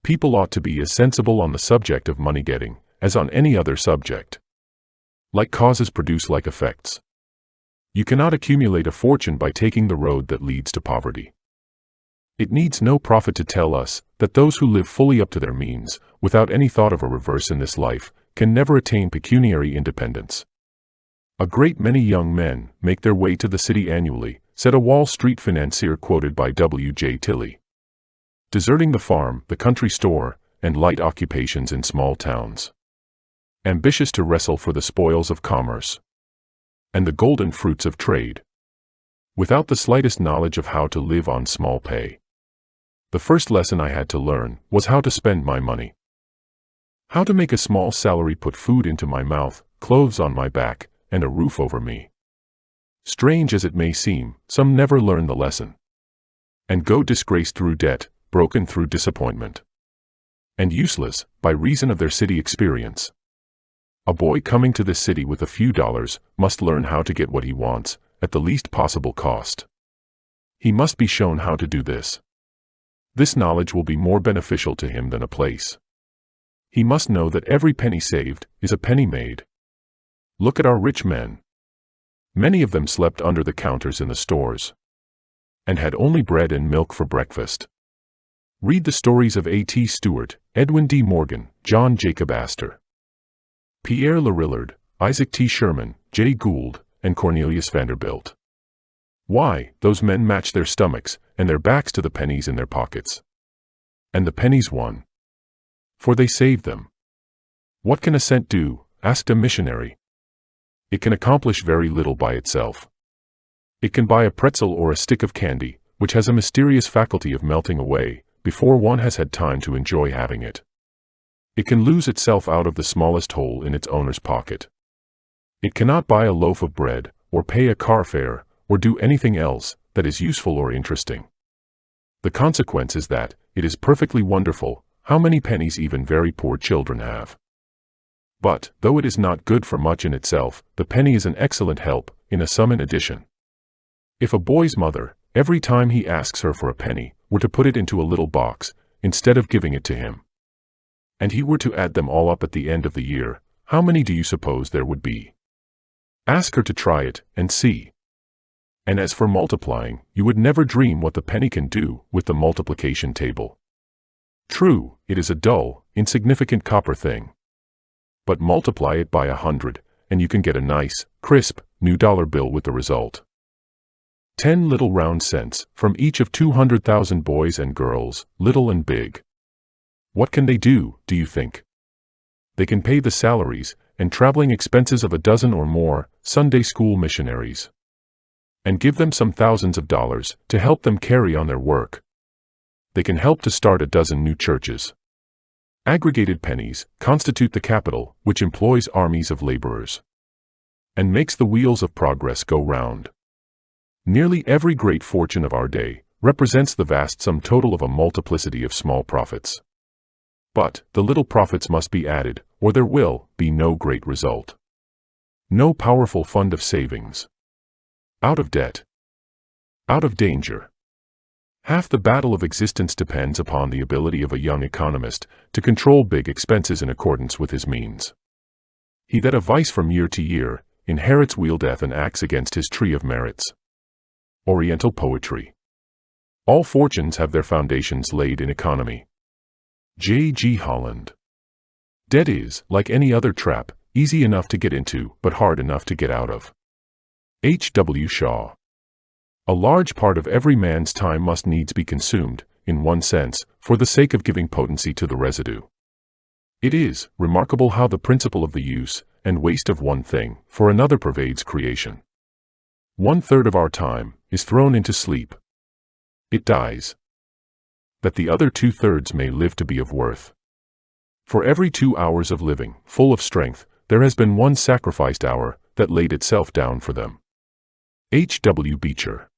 People ought to be as sensible on the subject of money-getting as on any other subject. Like causes produce like effects. You cannot accumulate a fortune by taking the road that leads to poverty. It needs no prophet to tell us that those who live fully up to their means, without any thought of a reverse in this life, can never attain pecuniary independence. A great many young men make their way to the city annually, said a Wall Street financier quoted by W.J. Tilley, deserting the farm, the country store, and light occupations in small towns, ambitious to wrestle for the spoils of commerce and the golden fruits of trade, without the slightest knowledge of how to live on small pay. The first lesson I had to learn was how to spend my money. How to make a small salary put food into my mouth, clothes on my back, and a roof over me. Strange as it may seem, some never learn the lesson, and go disgraced through debt, broken through disappointment, and useless by reason of their city experience. A boy coming to this city with a few dollars must learn how to get what he wants, at the least possible cost. He must be shown how to do this. This knowledge will be more beneficial to him than a place. He must know that every penny saved is a penny made. Look at our rich men. Many of them slept under the counters in the stores, and had only bread and milk for breakfast. Read the stories of A.T. Stewart, Edwin D. Morgan, John Jacob Astor, Pierre Lorillard, Isaac T. Sherman, J. Gould, and Cornelius Vanderbilt. Why, those men matched their stomachs and their backs to the pennies in their pockets. And the pennies won, for they saved them. What can a cent do? Asked a missionary. It can accomplish very little by itself. It can buy a pretzel or a stick of candy, which has a mysterious faculty of melting away before one has had time to enjoy having it. It can lose itself out of the smallest hole in its owner's pocket. It cannot buy a loaf of bread, or pay a car fare, or do anything else that is useful or interesting. The consequence is that it is perfectly wonderful how many pennies even very poor children have. But, though it is not good for much in itself, the penny is an excellent help, in a sum in addition. If a boy's mother, every time he asks her for a penny, were to put it into a little box, instead of giving it to him, and he were to add them all up at the end of the year, how many do you suppose there would be? Ask her to try it, and see. And as for multiplying, you would never dream what the penny can do with the multiplication table. True, it is a dull, insignificant copper thing. But multiply it by 100, and you can get a nice, crisp, new dollar bill with the result. 10 little round cents, from each of 200,000 boys and girls, little and big. What can they do, do you think? They can pay the salaries and traveling expenses of a dozen or more Sunday school missionaries, and give them some thousands of dollars to help them carry on their work. They can help to start a dozen new churches. Aggregated pennies constitute the capital which employs armies of laborers and makes the wheels of progress go round. Nearly every great fortune of our day represents the vast sum total of a multiplicity of small profits. But the little profits must be added, or there will be no great result. No powerful fund of savings. Out of debt. Out of danger. Half the battle of existence depends upon the ability of a young economist to control big expenses in accordance with his means. He that a vice from year to year inherits wieldeth an axe against his tree of merits. Oriental poetry. All fortunes have their foundations laid in economy. J. G. Holland. Debt is, like any other trap, easy enough to get into, but hard enough to get out of. H. W. Shaw. A large part of every man's time must needs be consumed, in one sense, for the sake of giving potency to the residue. It is remarkable how the principle of the use and waste of one thing for another pervades creation. 1/3 of our time is thrown into sleep. It dies, that the other 2/3 may live to be of worth. For every 2 hours of living, full of strength, there has been one sacrificed hour that laid itself down for them. H. W. Beecher.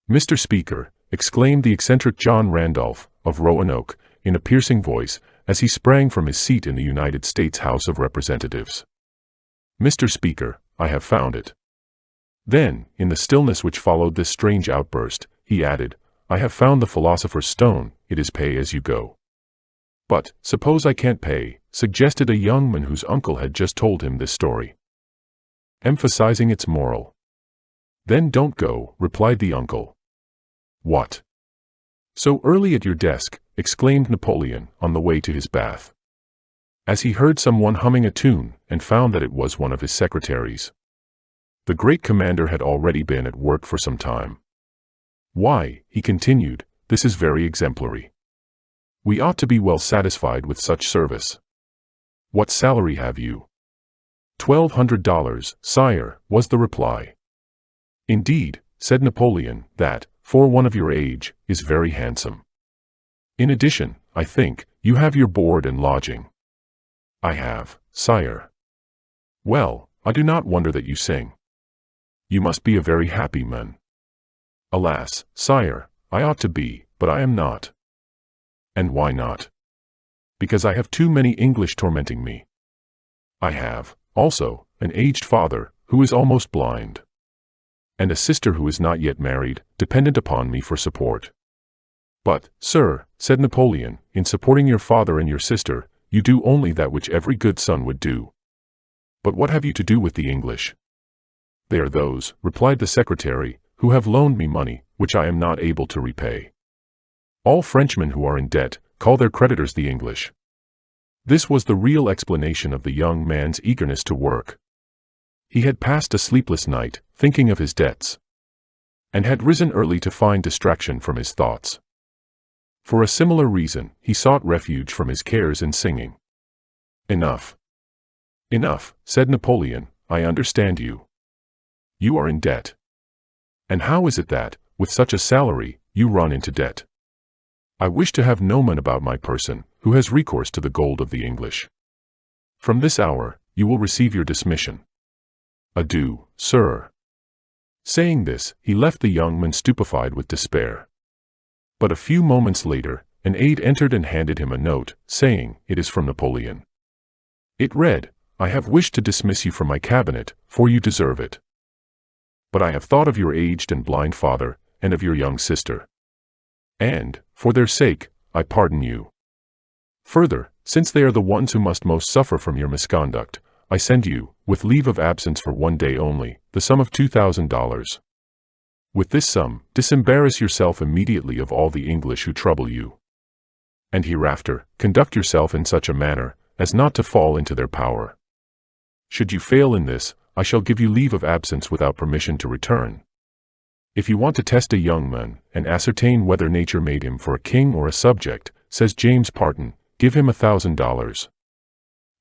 Mr. Speaker, exclaimed the eccentric John Randolph, of Roanoke, in a piercing voice, as he sprang from his seat in the United States House of Representatives. Mr. Speaker, I have found it. Then, in the stillness which followed this strange outburst, he added, I have found the philosopher's stone, it is pay as you go. But, suppose I can't pay, suggested a young man whose uncle had just told him this story, emphasizing its moral. Then don't go, replied the uncle. What? So early at your desk, exclaimed Napoleon, on the way to his bath, as he heard someone humming a tune, and found that it was one of his secretaries. The great commander had already been at work for some time. Why, he continued, this is very exemplary. We ought to be well satisfied with such service. What salary have you? $1,200, sire, was the reply. Indeed, said Napoleon, that, for one of your age, is very handsome. In addition, I think, you have your board and lodging. I have, sire. Well, I do not wonder that you sing. You must be a very happy man. Alas, sire, I ought to be, but I am not. And why not? Because I have too many English tormenting me. I have, also, an aged father, who is almost blind, and a sister who is not yet married, dependent upon me for support. But, sir, said Napoleon, in supporting your father and your sister, you do only that which every good son would do. But what have you to do with the English? They are those, replied the secretary, who have loaned me money, which I am not able to repay. All Frenchmen who are in debt call their creditors the English. This was the real explanation of the young man's eagerness to work. He had passed a sleepless night, thinking of his debts, and had risen early to find distraction from his thoughts. For a similar reason, he sought refuge from his cares in singing. Enough. Enough, said Napoleon, I understand you. You are in debt. And how is it that, with such a salary, you run into debt? I wish to have no man about my person, who has recourse to the gold of the English. From this hour, you will receive your dismission. Adieu, sir. Saying this, he left the young man stupefied with despair. But a few moments later, an aide entered and handed him a note, saying, It is from Napoleon. It read, I have wished to dismiss you from my cabinet, for you deserve it. But I have thought of your aged and blind father, and of your young sister. And, for their sake, I pardon you. Further, since they are the ones who must most suffer from your misconduct, I send you, with leave of absence for 1 day only, the sum of $2,000. With this sum, disembarrass yourself immediately of all the English who trouble you. And hereafter, conduct yourself in such a manner, as not to fall into their power. Should you fail in this, I shall give you leave of absence without permission to return. If you want to test a young man, and ascertain whether nature made him for a king or a subject, says James Parton, give him $1,000.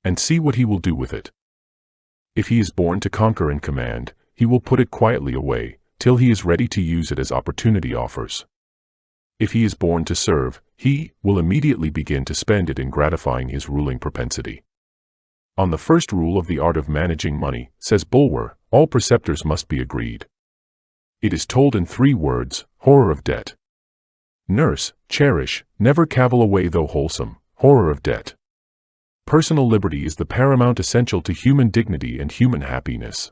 And see what he will do with it. If he is born to conquer and command, he will put it quietly away, till he is ready to use it as opportunity offers. If he is born to serve, he will immediately begin to spend it in gratifying his ruling propensity. On the first rule of the art of managing money, says Bulwer, all preceptors must be agreed. It is told in 3 words, horror of debt. Nurse, cherish, never cavil away though wholesome, horror of debt. Personal liberty is the paramount essential to human dignity and human happiness.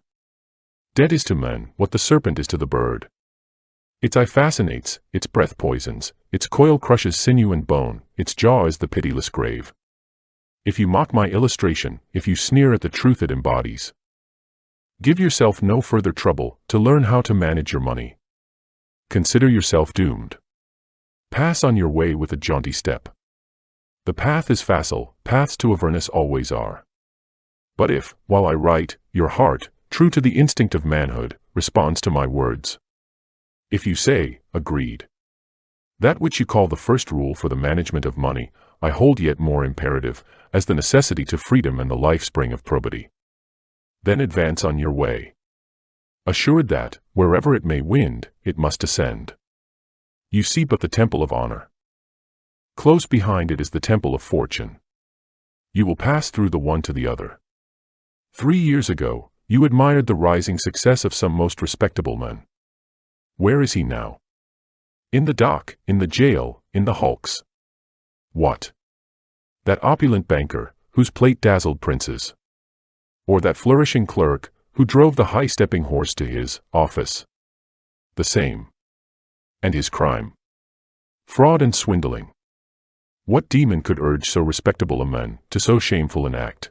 Debt is to man what the serpent is to the bird. Its eye fascinates, its breath poisons, its coil crushes sinew and bone, its jaw is the pitiless grave. If you mock my illustration, if you sneer at the truth it embodies, give yourself no further trouble to learn how to manage your money. Consider yourself doomed. Pass on your way with a jaunty step. The path is facile, paths to Avernus always are. But if, while I write, your heart, true to the instinct of manhood, responds to my words, if you say, agreed, that which you call the first rule for the management of money, I hold yet more imperative, as the necessity to freedom and the life-spring of probity. Then advance on your way, assured that, wherever it may wind, it must ascend. You see but the temple of honor. Close behind it is the temple of fortune. You will pass through the one to the other. 3 years ago, you admired the rising success of some most respectable men. Where is he now? In the dock, in the jail, in the hulks. What? That opulent banker, whose plate dazzled princes? Or that flourishing clerk, who drove the high-stepping horse to his office? The same. And his crime? Fraud and swindling. What demon could urge so respectable a man to so shameful an act?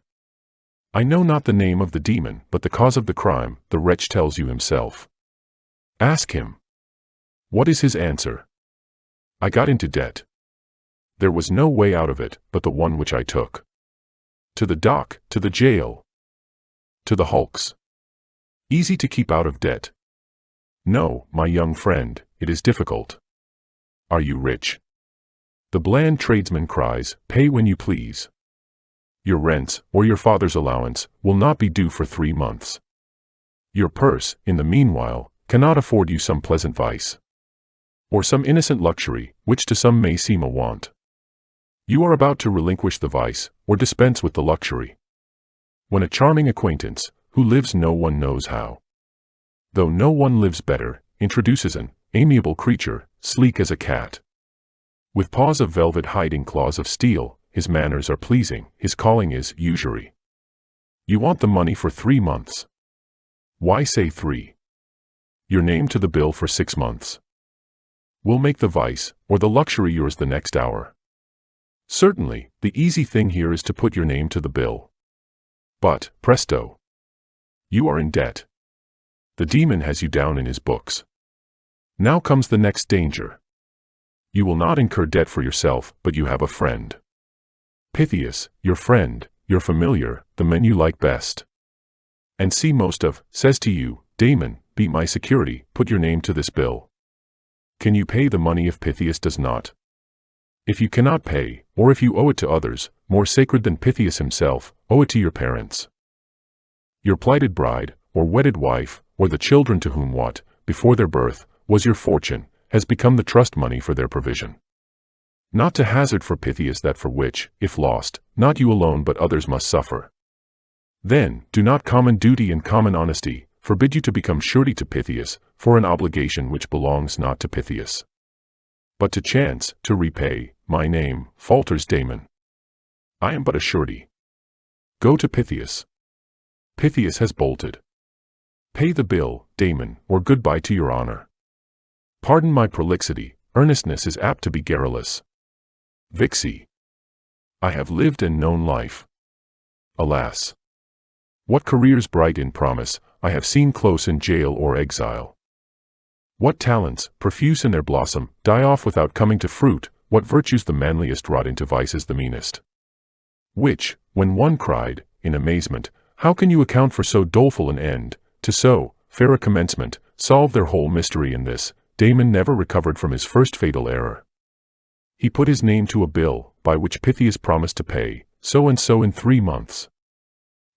I know not the name of the demon, but the cause of the crime, the wretch tells you himself. Ask him. What is his answer? I got into debt. There was no way out of it, but the one which I took. To the dock, to the jail, to the hulks. Easy to keep out of debt. No, my young friend, it is difficult. Are you rich? The bland tradesman cries, pay when you please. Your rents, or your father's allowance, will not be due for 3 months. Your purse, in the meanwhile, cannot afford you some pleasant vice, or some innocent luxury, which to some may seem a want. You are about to relinquish the vice, or dispense with the luxury, when a charming acquaintance, who lives no one knows how, though no one lives better, introduces an amiable creature, sleek as a cat, with paws of velvet hiding claws of steel. His manners are pleasing, his calling is usury. You want the money for 3 months. Why say 3? Your name to the bill for 6 months. We'll make the vice, or the luxury yours the next hour. Certainly, the easy thing here is to put your name to the bill. But, presto! You are in debt. The demon has you down in his books. Now comes the next danger. You will not incur debt for yourself, but you have a friend. Pythias, your friend, your familiar, the men you like best, and see most of, says to you, Damon, be my security, put your name to this bill. Can you pay the money if Pythias does not? If you cannot pay, or if you owe it to others, more sacred than Pythias himself, owe it to your parents. Your plighted bride, or wedded wife, or the children to whom what, before their birth, was your fortune, has become the trust money for their provision. Not to hazard for Pythias that for which, if lost, not you alone but others must suffer. Then, do not common duty and common honesty forbid you to become surety to Pythias, for an obligation which belongs not to Pythias, but to chance, to repay, my name, falters Damon. I am but a surety. Go to Pythias. Pythias has bolted. Pay the bill, Damon, or goodbye to your honor. Pardon my prolixity, earnestness is apt to be garrulous. Vixie. I have lived and known life. Alas! What careers bright in promise, I have seen close in jail or exile. What talents, profuse in their blossom, die off without coming to fruit, what virtues the manliest rot into vices the meanest. Which, when one cried, in amazement, how can you account for so doleful an end, to so fair a commencement, solve their whole mystery in this, Damon never recovered from his first fatal error. He put his name to a bill, by which Pythias promised to pay, so and so in 3 months.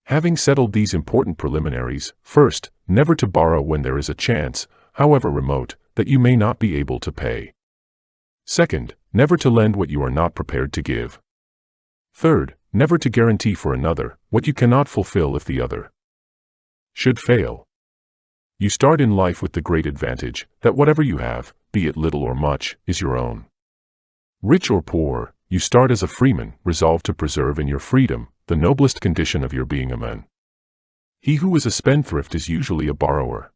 Having settled these important preliminaries, first, never to borrow when there is a chance, however remote, that you may not be able to pay. Second, never to lend what you are not prepared to give. Third, never to guarantee for another what you cannot fulfill if the other should fail. You start in life with the great advantage that whatever you have, be it little or much, is your own. Rich or poor, you start as a freeman, resolved to preserve in your freedom the noblest condition of your being a man. He who is a spendthrift is usually a borrower.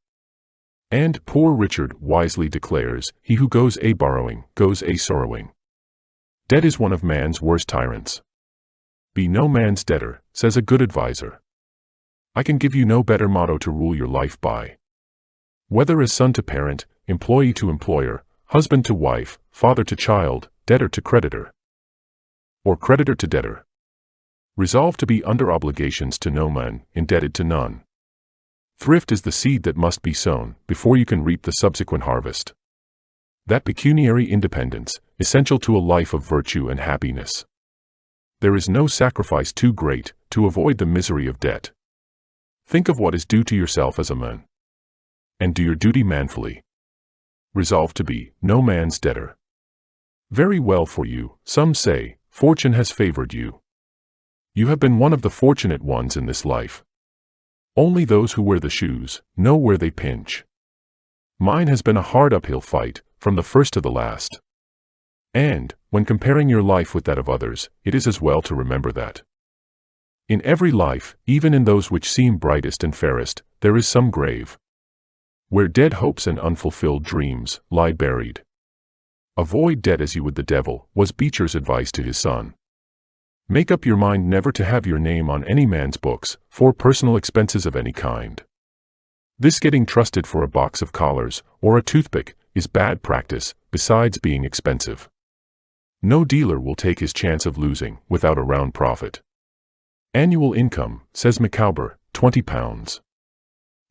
And Poor Richard wisely declares, he who goes a borrowing, goes a sorrowing. Debt is one of man's worst tyrants. Be no man's debtor, says a good adviser. I can give you no better motto to rule your life by. Whether as son to parent, employee to employer, husband to wife, father to child, debtor to creditor, or creditor to debtor. Resolve to be under obligations to no man, indebted to none. Thrift is the seed that must be sown before you can reap the subsequent harvest. That pecuniary independence, essential to a life of virtue and happiness. There is no sacrifice too great to avoid the misery of debt. Think of what is due to yourself as a man, and do your duty manfully. Resolve to be no man's debtor. Very well for you, some say, fortune has favored you. You have been one of the fortunate ones in this life. Only those who wear the shoes know where they pinch. Mine has been a hard uphill fight, from the first to the last. And, when comparing your life with that of others, it is as well to remember that in every life, even in those which seem brightest and fairest, there is some grave, where dead hopes and unfulfilled dreams lie buried. Avoid debt as you would the devil, was Beecher's advice to his son. Make up your mind never to have your name on any man's books, for personal expenses of any kind. This getting trusted for a box of collars, or a toothpick, is bad practice, besides being expensive. No dealer will take his chance of losing, without a round profit. Annual income, says Micawber, £20.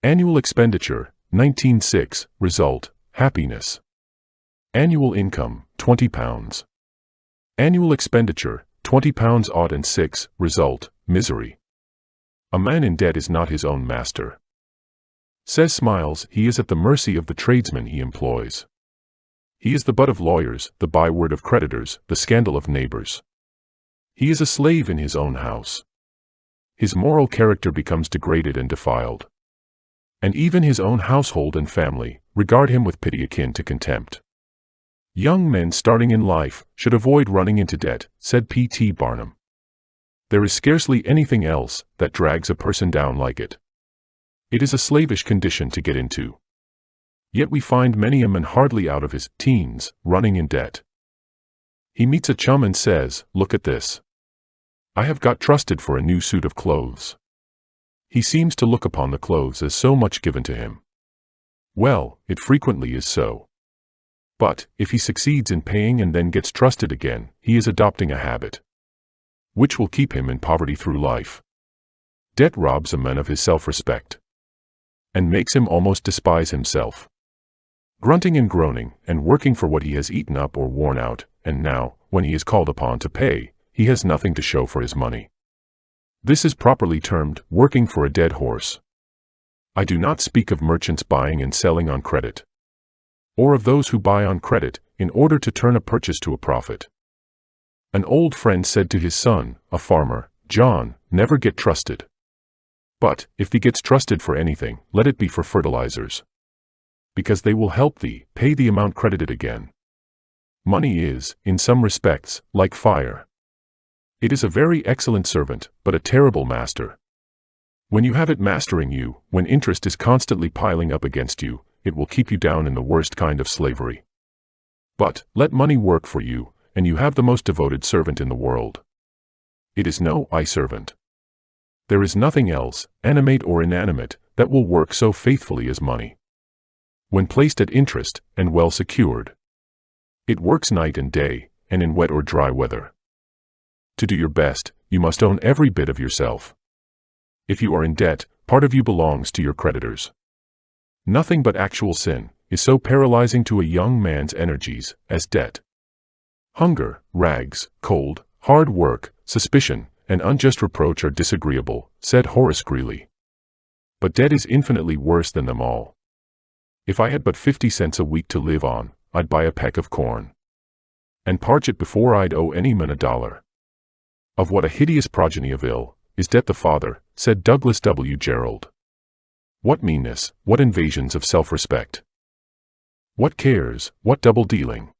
Annual expenditure, 19.6, result, happiness. Annual income, £20. Annual expenditure, £20 odd and 6, result, misery. A man in debt is not his own master. Says Smiles, he is at the mercy of the tradesmen he employs. He is the butt of lawyers, the byword of creditors, the scandal of neighbors. He is a slave in his own house. His moral character becomes degraded and defiled. And even his own household and family regard him with pity akin to contempt. Young men starting in life should avoid running into debt, said P.T. Barnum. There is scarcely anything else that drags a person down like it. It is a slavish condition to get into. Yet we find many a man hardly out of his teens running in debt. He meets a chum and says, "Look at this. I have got trusted for a new suit of clothes." He seems to look upon the clothes as so much given to him. Well, it frequently is so. But, if he succeeds in paying and then gets trusted again, he is adopting a habit which will keep him in poverty through life. Debt robs a man of his self-respect and makes him almost despise himself. Grunting and groaning, and working for what he has eaten up or worn out, and now, when he is called upon to pay, he has nothing to show for his money. This is properly termed working for a dead horse. I do not speak of merchants buying and selling on credit, or of those who buy on credit in order to turn a purchase to a profit. An old friend said to his son, a farmer, "John, never get trusted. But, if thee gets trusted for anything, let it be for fertilizers. Because they will help thee pay the amount credited again. Money is, in some respects, like fire. It is a very excellent servant, but a terrible master. When you have it mastering you, when interest is constantly piling up against you, it will keep you down in the worst kind of slavery. But let money work for you, and you have the most devoted servant in the world. It is no servant. There is nothing else, animate or inanimate, that will work so faithfully as money. When placed at interest, and well secured, it works night and day, and in wet or dry weather. To do your best, you must own every bit of yourself. If you are in debt, part of you belongs to your creditors. Nothing but actual sin is so paralyzing to a young man's energies as debt. Hunger, rags, cold, hard work, suspicion, and unjust reproach are disagreeable, said Horace Greeley. But debt is infinitely worse than them all. If I had but 50 cents a week to live on, I'd buy a peck of corn and parch it before I'd owe any man $1. Of what a hideous progeny of ill is debt the father, said Douglas W. Gerald. What meanness, what invasions of self-respect. What cares, what double-dealing.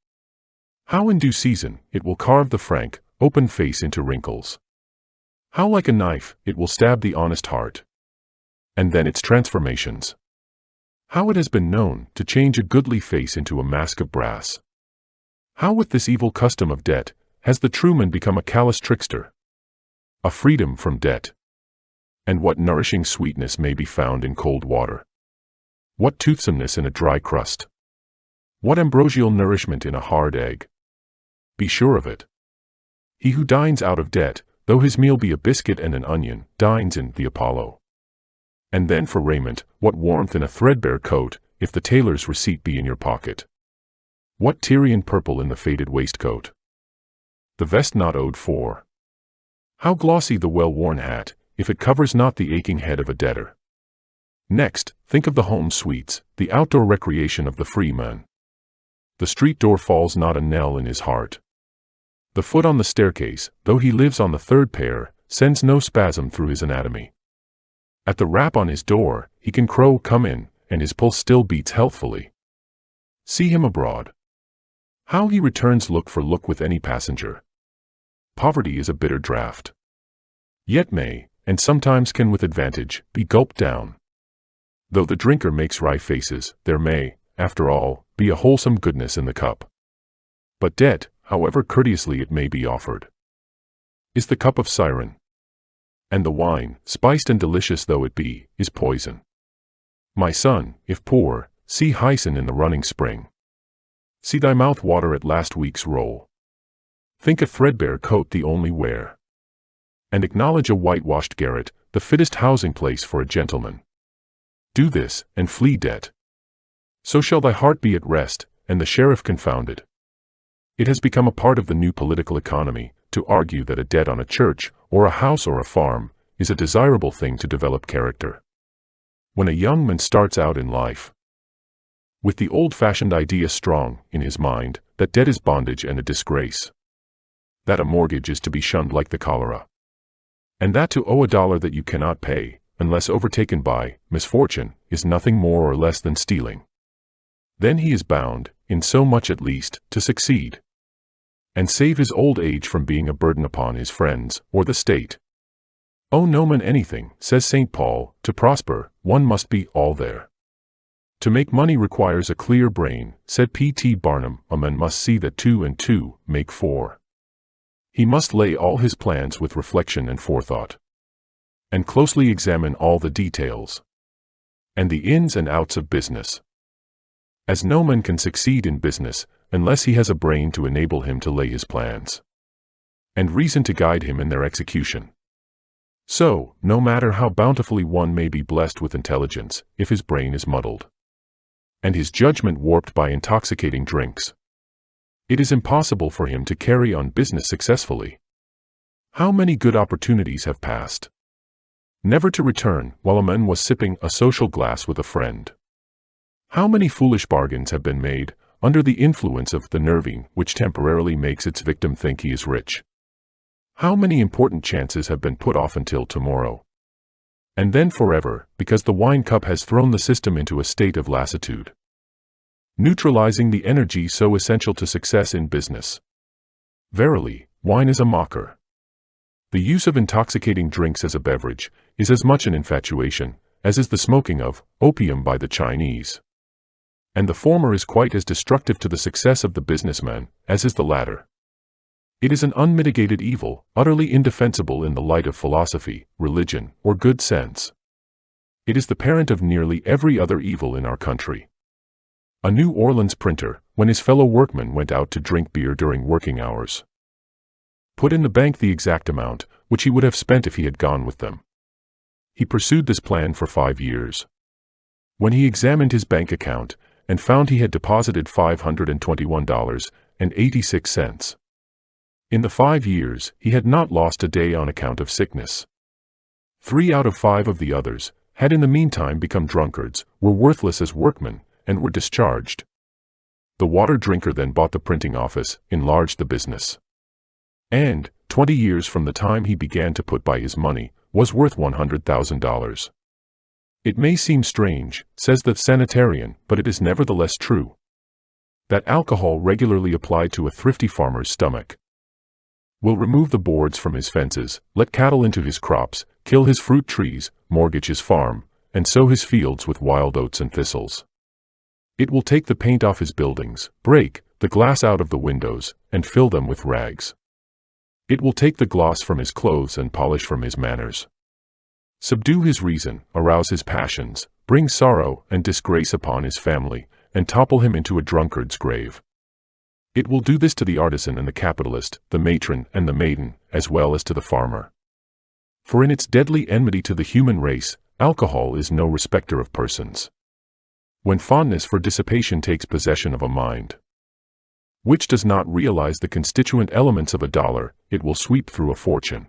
How in due season it will carve the frank, open face into wrinkles. How like a knife it will stab the honest heart. And then its transformations. How it has been known to change a goodly face into a mask of brass. How with this evil custom of debt has the true man become a callous trickster. A freedom from debt. And what nourishing sweetness may be found in cold water. What toothsomeness in a dry crust. What ambrosial nourishment in a hard egg. Be sure of it. He who dines out of debt, though his meal be a biscuit and an onion, dines in the Apollo. And then for raiment, what warmth in a threadbare coat, if the tailor's receipt be in your pocket. What Tyrian purple in the faded waistcoat. The vest not owed for. How glossy the well-worn hat, if it covers not the aching head of a debtor. Next, think of the home sweets, the outdoor recreation of the free man. The street door falls not a knell in his heart. The foot on the staircase, though he lives on the third pair, sends no spasm through his anatomy. At the rap on his door, he can crow "Come in," and his pulse still beats healthfully. See him abroad. How he returns look for look with any passenger. Poverty is a bitter draught. Yet may, and sometimes can with advantage, be gulped down. Though the drinker makes wry faces, there may, after all, be a wholesome goodness in the cup. But debt, however courteously it may be offered, is the cup of siren. And the wine, spiced and delicious though it be, is poison. My son, if poor, see hyson in the running spring. See thy mouth water at last week's roll. Think a threadbare coat the only wear. And acknowledge a whitewashed garret the fittest housing place for a gentleman. Do this, and flee debt. So shall thy heart be at rest, and the sheriff confounded. It has become a part of the new political economy to argue that a debt on a church, or a house or a farm, is a desirable thing to develop character. When a young man starts out in life with the old-fashioned idea strong in his mind that debt is bondage and a disgrace, that a mortgage is to be shunned like the cholera, and that to owe $1 that you cannot pay, unless overtaken by misfortune, is nothing more or less than stealing, then he is bound, in so much at least, to succeed, and save his old age from being a burden upon his friends or the state. Owe no man anything, says St. Paul. To prosper, one must be all there. To make money requires a clear brain, said P.T. Barnum. A man must see that 2 and 2 make 4. He must lay all his plans with reflection and forethought, and closely examine all the details, and the ins and outs of business. As no man can succeed in business unless he has a brain to enable him to lay his plans, and reason to guide him in their execution. So, no matter how bountifully one may be blessed with intelligence, if his brain is muddled, and his judgment warped by intoxicating drinks, it is impossible for him to carry on business successfully. How many good opportunities have passed, never to return, while a man was sipping a social glass with a friend? How many foolish bargains have been made, under the influence of the nervine which temporarily makes its victim think he is rich? How many important chances have been put off until tomorrow, and then forever, because the wine cup has thrown the system into a state of lassitude, neutralizing the energy so essential to success in business? Verily, wine is a mocker. The use of intoxicating drinks as a beverage is as much an infatuation as is the smoking of opium by the Chinese. And the former is quite as destructive to the success of the businessman as is the latter. It is an unmitigated evil, utterly indefensible in the light of philosophy, religion, or good sense. It is the parent of nearly every other evil in our country. A New Orleans printer, when his fellow workmen went out to drink beer during working hours, put in the bank the exact amount which he would have spent if he had gone with them. He pursued this plan for 5 years. When he examined his bank account and found he had deposited $521.86. In the 5 years, he had not lost a day on account of sickness. 3 out of 5 of the others had in the meantime become drunkards, were worthless as workmen, and were discharged. The water drinker then bought the printing office, enlarged the business, and, 20 years from the time he began to put by his money, was worth $100,000. It may seem strange, says the sanitarian, but it is nevertheless true, that alcohol regularly applied to a thrifty farmer's stomach will remove the boards from his fences, let cattle into his crops, kill his fruit trees, mortgage his farm, and sow his fields with wild oats and thistles. It will take the paint off his buildings, break the glass out of the windows, and fill them with rags. It will take the gloss from his clothes and polish from his manners, subdue his reason, arouse his passions, bring sorrow and disgrace upon his family, and topple him into a drunkard's grave. It will do this to the artisan and the capitalist, the matron and the maiden, as well as to the farmer. For in its deadly enmity to the human race, alcohol is no respecter of persons. When fondness for dissipation takes possession of a mind which does not realize the constituent elements of a dollar, it will sweep through a fortune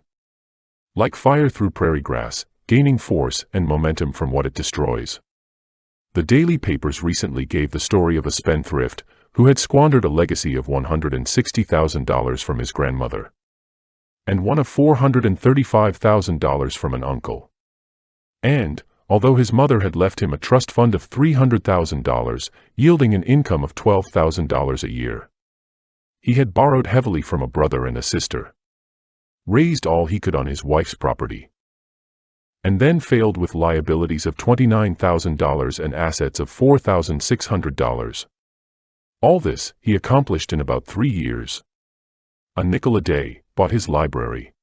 like fire through prairie grass, gaining force and momentum from what it destroys. The daily papers recently gave the story of a spendthrift who had squandered a legacy of $160,000 from his grandmother, and one of $435,000 from an uncle. And, although his mother had left him a trust fund of $300,000, yielding an income of $12,000 a year, he had borrowed heavily from a brother and a sister, raised all he could on his wife's property, and then failed with liabilities of $29,000 and assets of $4,600. All this he accomplished in about 3 years. A nickel a day, bought his library.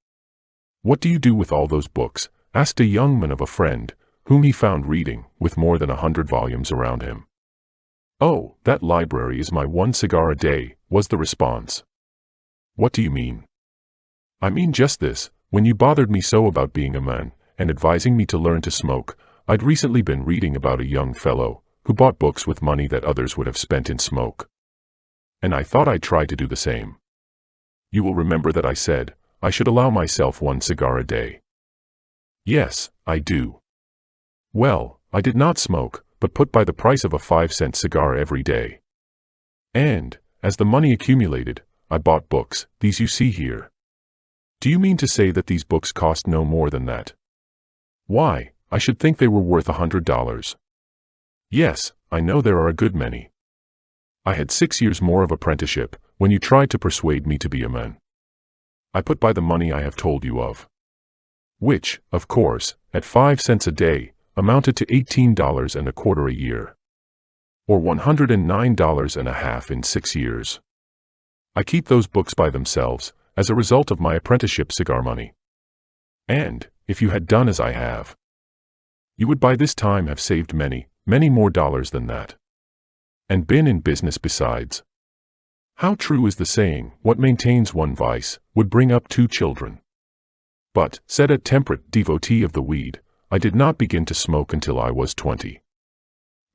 "What do you do with all those books?" asked a young man of a friend, whom he found reading, with more than 100 volumes around him. "Oh, that library is my 1 cigar a day," was the response. "What do you mean?" "I mean just this, when you bothered me so about being a man, and advising me to learn to smoke, I'd recently been reading about a young fellow who bought books with money that others would have spent in smoke. And I thought I'd try to do the same. You will remember that I said I should allow myself 1 cigar a day. Yes, I do. Well, I did not smoke, but put by the price of a 5-cent cigar every day. And, as the money accumulated, I bought books, these you see here. Do you mean to say that these books cost no more than that? Why, I should think they were worth $100. Yes, I know there are a good many. I had 6 years more of apprenticeship, when you tried to persuade me to be a man. I put by the money I have told you of, which, of course, at 5 cents a day, amounted to $18.25 a year, or $109.50 in 6 years. I keep those books by themselves, as a result of my apprenticeship cigar money. And, if you had done as I have, you would by this time have saved many, many more dollars than that, and been in business besides. How true is the saying, what maintains one vice, would bring up 2 children. But, said a temperate devotee of the weed, I did not begin to smoke until I was 20,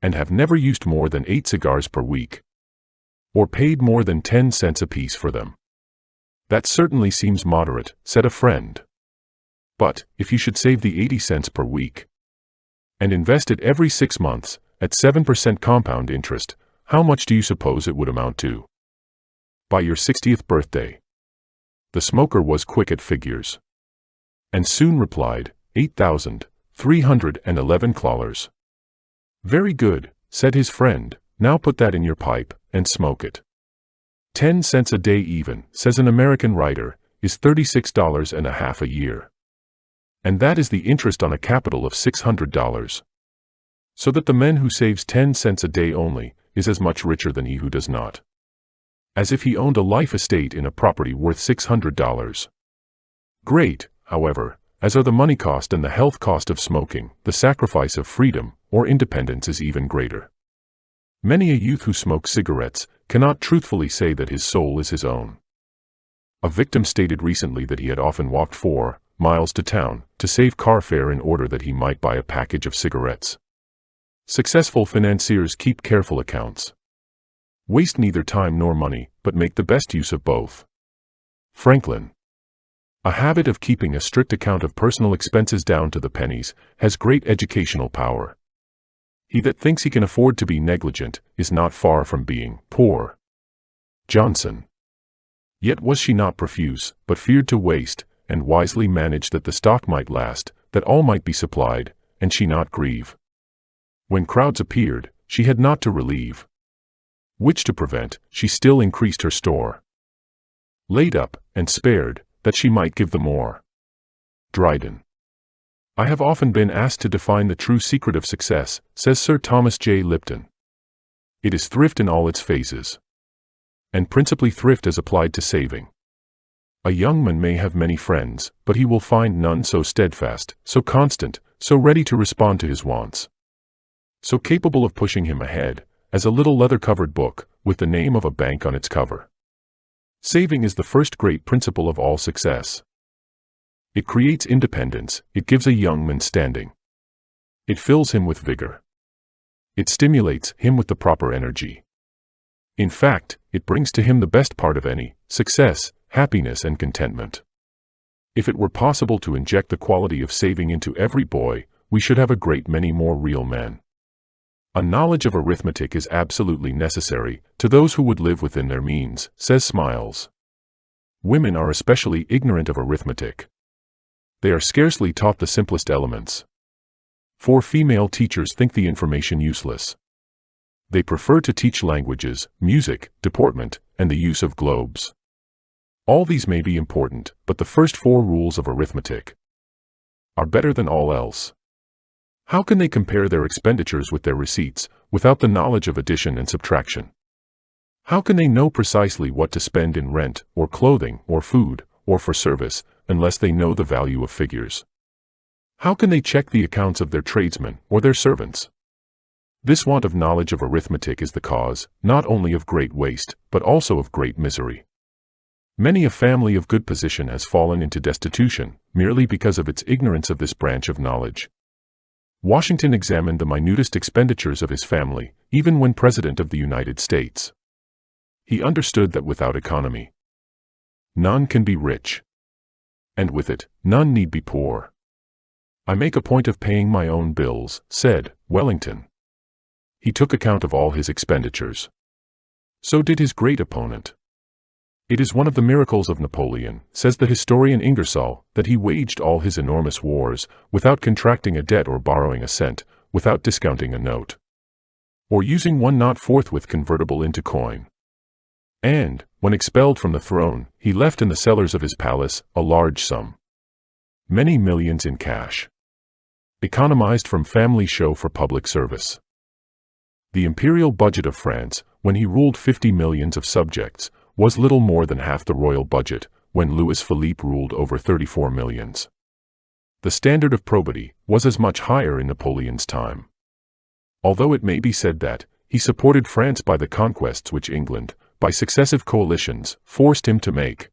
and have never used more than 8 cigars per week, or paid more than 10 cents apiece for them. That certainly seems moderate, said a friend. But, if you should save the 80 cents per week, and invest it every 6 months, at 7% compound interest, how much do you suppose it would amount to? By your 60th birthday. The smoker was quick at figures, and soon replied, 8,311 $. Very good, said his friend, now put that in your pipe, and smoke it. 10 cents a day even, says an American writer, is $36.50 a year. And that is the interest on a capital of $600. So that the man who saves 10 cents a day only is as much richer than he who does not. As if he owned a life estate in a property worth $600. Great, however, as are the money cost and the health cost of smoking, the sacrifice of freedom or independence is even greater. Many a youth who smokes cigarettes cannot truthfully say that his soul is his own. A victim stated recently that he had often walked 4 miles to town to save car fare in order that he might buy a package of cigarettes. Successful financiers keep careful accounts. Waste neither time nor money, but make the best use of both. Franklin. A habit of keeping a strict account of personal expenses down to the pennies has great educational power. He that thinks he can afford to be negligent is not far from being poor. Johnson. Yet was she not profuse, but feared to waste, and wisely managed that the stock might last, that all might be supplied, and she not grieve. When crowds appeared, she had not to relieve. Which to prevent, she still increased her store. Laid up, and spared, that she might give the more. Dryden. I have often been asked to define the true secret of success, says Sir Thomas J. Lipton. It is thrift in all its phases. And principally thrift as applied to saving. A young man may have many friends, but he will find none so steadfast, so constant, so ready to respond to his wants, so capable of pushing him ahead, as a little leather-covered book, with the name of a bank on its cover. Saving is the first great principle of all success. It creates independence, it gives a young man standing. It fills him with vigor. It stimulates him with the proper energy. In fact, it brings to him the best part of any success, happiness and contentment. If it were possible to inject the quality of saving into every boy, we should have a great many more real men. A knowledge of arithmetic is absolutely necessary to those who would live within their means, says Smiles. Women are especially ignorant of arithmetic. They are scarcely taught the simplest elements. 4 female teachers think the information useless. They prefer to teach languages, music, deportment, and the use of globes. All these may be important, but the first 4 rules of arithmetic are better than all else. How can they compare their expenditures with their receipts, without the knowledge of addition and subtraction? How can they know precisely what to spend in rent, or clothing, or food, or for service, unless they know the value of figures? How can they check the accounts of their tradesmen, or their servants? This want of knowledge of arithmetic is the cause, not only of great waste, but also of great misery. Many a family of good position has fallen into destitution, merely because of its ignorance of this branch of knowledge. Washington examined the minutest expenditures of his family, even when President of the United States. He understood that without economy, none can be rich. And with it, none need be poor. I make a point of paying my own bills, said Wellington. He took account of all his expenditures. So did his great opponent. It is one of the miracles of Napoleon, says the historian Ingersoll, that he waged all his enormous wars without contracting a debt or borrowing a cent, without discounting a note, or using one not forthwith convertible into coin. And, when expelled from the throne, he left in the cellars of his palace a large sum. Many millions in cash. Economized from family show for public service. The imperial budget of France, when he ruled 50 millions of subjects, was little more than half the royal budget, when Louis Philippe ruled over 34 millions. The standard of probity was as much higher in Napoleon's time. Although it may be said that he supported France by the conquests which England, by successive coalitions, forced him to make.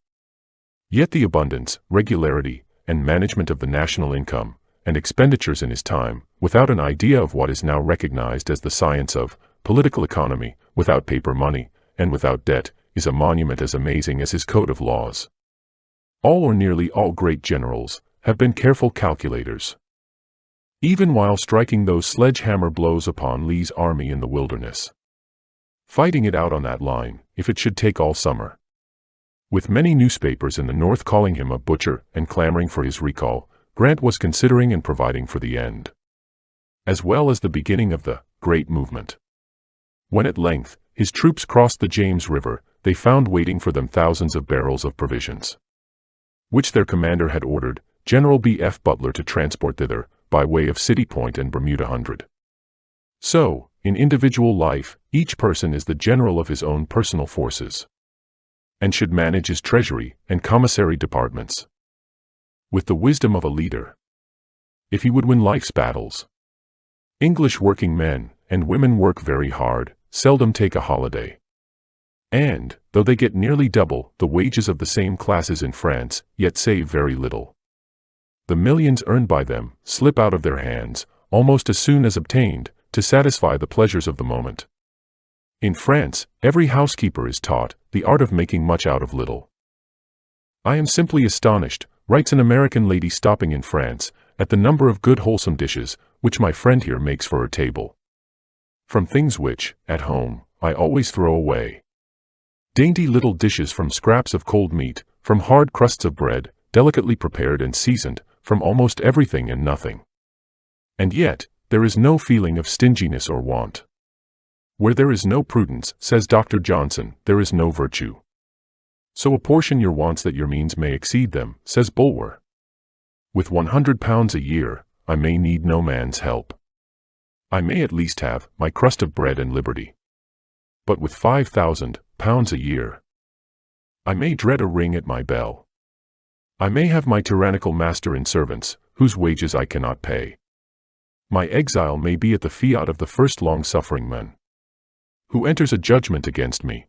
Yet the abundance, regularity, and management of the national income, and expenditures in his time, without an idea of what is now recognized as the science of political economy, without paper money, and without debt, is a monument as amazing as his code of laws. All or nearly all great generals have been careful calculators. Even while striking those sledgehammer blows upon Lee's army in the wilderness. Fighting it out on that line, if it should take all summer. With many newspapers in the North calling him a butcher and clamoring for his recall, Grant was considering and providing for the end, as well as the beginning of the great movement. When at length his troops crossed the James River, they found waiting for them thousands of barrels of provisions. which their commander had ordered General B. F. Butler to transport thither, by way of City Point and Bermuda Hundred. So, in individual life, each person is the general of his own personal forces, and should manage his treasury and commissary departments with the wisdom of a leader, if he would win life's battles. English working men and women work very hard, seldom take a holiday. And, though they get nearly double the wages of the same classes in France, yet save very little. The millions earned by them slip out of their hands, almost as soon as obtained, to satisfy the pleasures of the moment. In France, every housekeeper is taught the art of making much out of little. I am simply astonished, writes an American lady stopping in France, at the number of good wholesome dishes which my friend here makes for her table. From things which, at home, I always throw away. Dainty little dishes from scraps of cold meat, from hard crusts of bread, delicately prepared and seasoned, from almost everything and nothing. And yet, there is no feeling of stinginess or want. Where there is no prudence, says Dr. Johnson, there is no virtue. So apportion your wants that your means may exceed them, says Bulwer. With £100 a year, I may need no man's help. I may at least have my crust of bread and liberty. But with £5,000 a year, I may dread a ring at my bell. I may have my tyrannical master and servants, whose wages I cannot pay. My exile may be at the fiat of the first long-suffering man, who enters a judgment against me.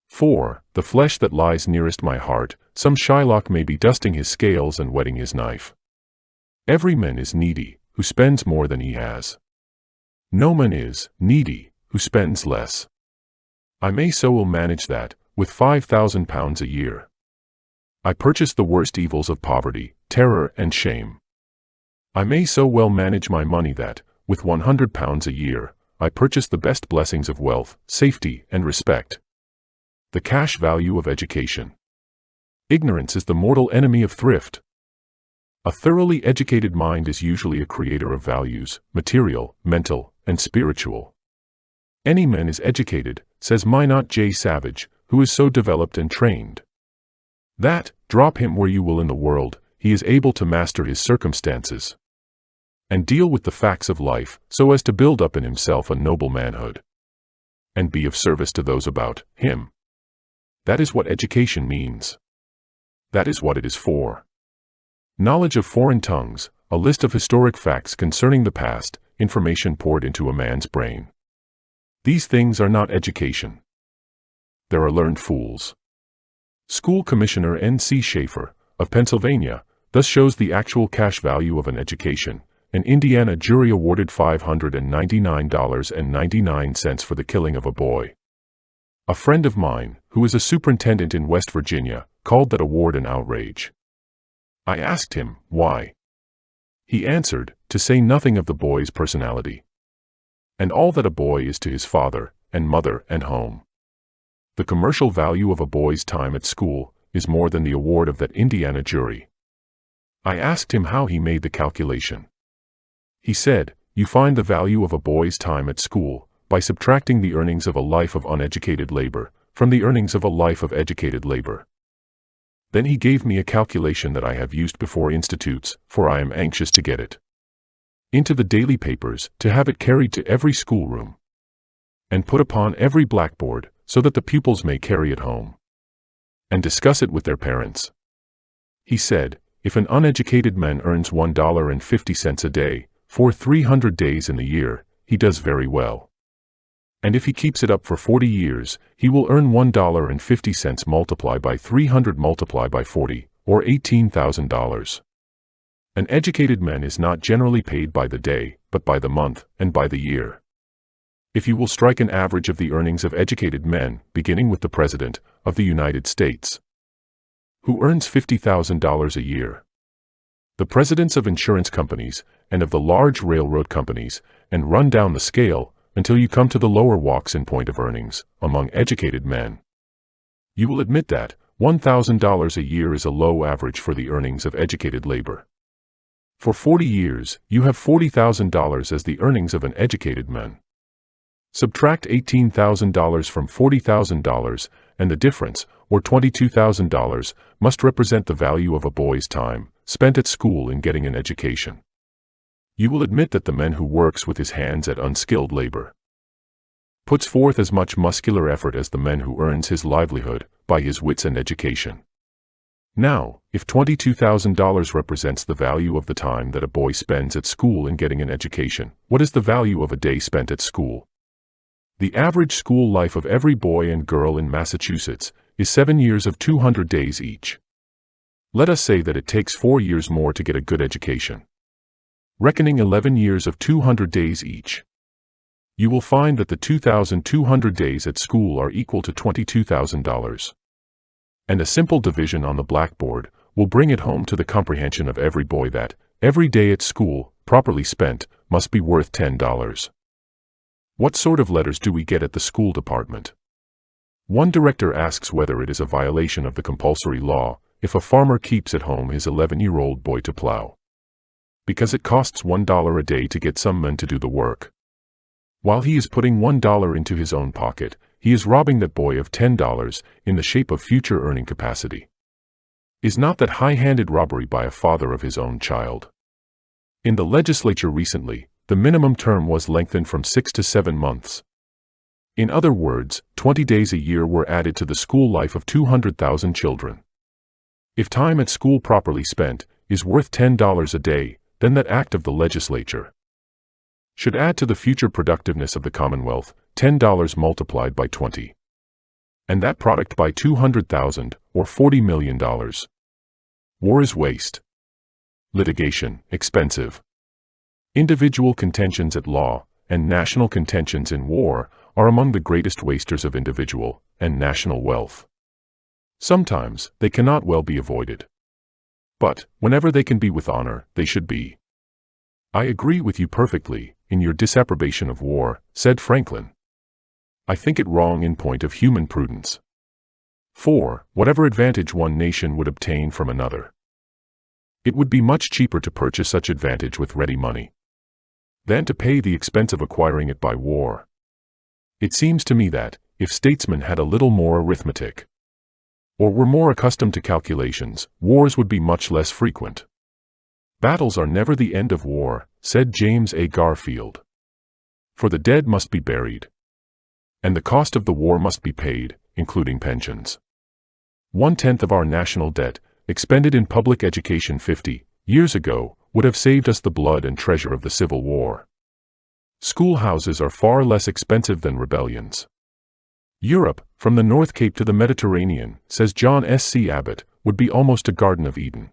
For the flesh that lies nearest my heart, some Shylock may be dusting his scales and whetting his knife. Every man is needy, who spends more than he has. No man is needy, who spends less. I may so well manage that, with £5,000 a year, I purchase the worst evils of poverty, terror, and shame. I may so well manage my money that, with £100 a year, I purchase the best blessings of wealth, safety, and respect. The cash value of education. Ignorance is the mortal enemy of thrift. A thoroughly educated mind is usually a creator of values, material, mental, and spiritual. Any man is educated, says Minot J. Savage, who is so developed and trained that, drop him where you will in the world, he is able to master his circumstances and deal with the facts of life so as to build up in himself a noble manhood and be of service to those about him. That is what education means. That is what it is for. Knowledge of foreign tongues, a list of historic facts concerning the past, information poured into a man's brain. These things are not education. There are learned fools. School Commissioner N.C. Schaefer, of Pennsylvania, thus shows the actual cash value of an education. An Indiana jury awarded $599.99 for the killing of a boy. A friend of mine, who is a superintendent in West Virginia, called that award an outrage. I asked him why. He answered, to say nothing of the boy's personality, and all that a boy is to his father and mother and home. The commercial value of a boy's time at school is more than the award of that Indiana jury. I asked him how he made the calculation. He said, you find the value of a boy's time at school by subtracting the earnings of a life of uneducated labor from the earnings of a life of educated labor. Then he gave me a calculation that I have used before institutes, for I am anxious to get it into the daily papers, to have it carried to every schoolroom and put upon every blackboard, so that the pupils may carry it home and discuss it with their parents. He said, if an uneducated man earns $1.50 a day for 300 days in the year, he does very well. And if he keeps it up for 40 years, he will earn $1.50 multiplied by 300 multiplied by 40, or $18,000. An educated man is not generally paid by the day, but by the month, and by the year. If you will strike an average of the earnings of educated men, beginning with the President of the United States, who earns $50,000 a year, the presidents of insurance companies, and of the large railroad companies, and run down the scale until you come to the lower walks in point of earnings among educated men, you will admit that $1,000 a year is a low average for the earnings of educated labor. For 40 years, you have $40,000 as the earnings of an educated man. Subtract $18,000 from $40,000, and the difference, or $22,000, must represent the value of a boy's time spent at school in getting an education. You will admit that the man who works with his hands at unskilled labor puts forth as much muscular effort as the man who earns his livelihood by his wits and education. Now, if $22,000 represents the value of the time that a boy spends at school in getting an education, what is the value of a day spent at school? The average school life of every boy and girl in Massachusetts is 7 years of 200 days each. Let us say that it takes 4 years more to get a good education. Reckoning 11 years of 200 days each, you will find that the 2,200 days at school are equal to $22,000. And a simple division on the blackboard will bring it home to the comprehension of every boy that every day at school, properly spent, must be worth $10. What sort of letters do we get at the school department? One director asks whether it is a violation of the compulsory law if a farmer keeps at home his 11-year-old boy to plow, because it costs $1 a day to get some men to do the work. While he is putting $1 into his own pocket, he is robbing that boy of $10 in the shape of future earning capacity. Is not that high-handed robbery by a father of his own child? In the legislature recently, the minimum term was lengthened from 6 to 7 months. In other words, 20 days a year were added to the school life of 200,000 children. If time at school properly spent is worth $10 a day, then that act of the legislature should add to the future productiveness of the Commonwealth $10 multiplied by 20. And that product by 200,000, or $40 million. War is waste. Litigation, expensive. Individual contentions at law and national contentions in war are among the greatest wasters of individual and national wealth. Sometimes they cannot well be avoided. But, whenever they can be with honor, they should be. I agree with you perfectly in your disapprobation of war, said Franklin. I think it wrong in point of human prudence. For, whatever advantage one nation would obtain from another, it would be much cheaper to purchase such advantage with ready money than to pay the expense of acquiring it by war. It seems to me that, if statesmen had a little more arithmetic, or were more accustomed to calculations, wars would be much less frequent. Battles are never the end of war, said James A. Garfield. For the dead must be buried, and the cost of the war must be paid, including pensions. 1/10 of our national debt, expended in public education 50 years ago, would have saved us the blood and treasure of the Civil War. Schoolhouses are far less expensive than rebellions. Europe, from the North Cape to the Mediterranean, says John S. C. Abbott, would be almost a Garden of Eden,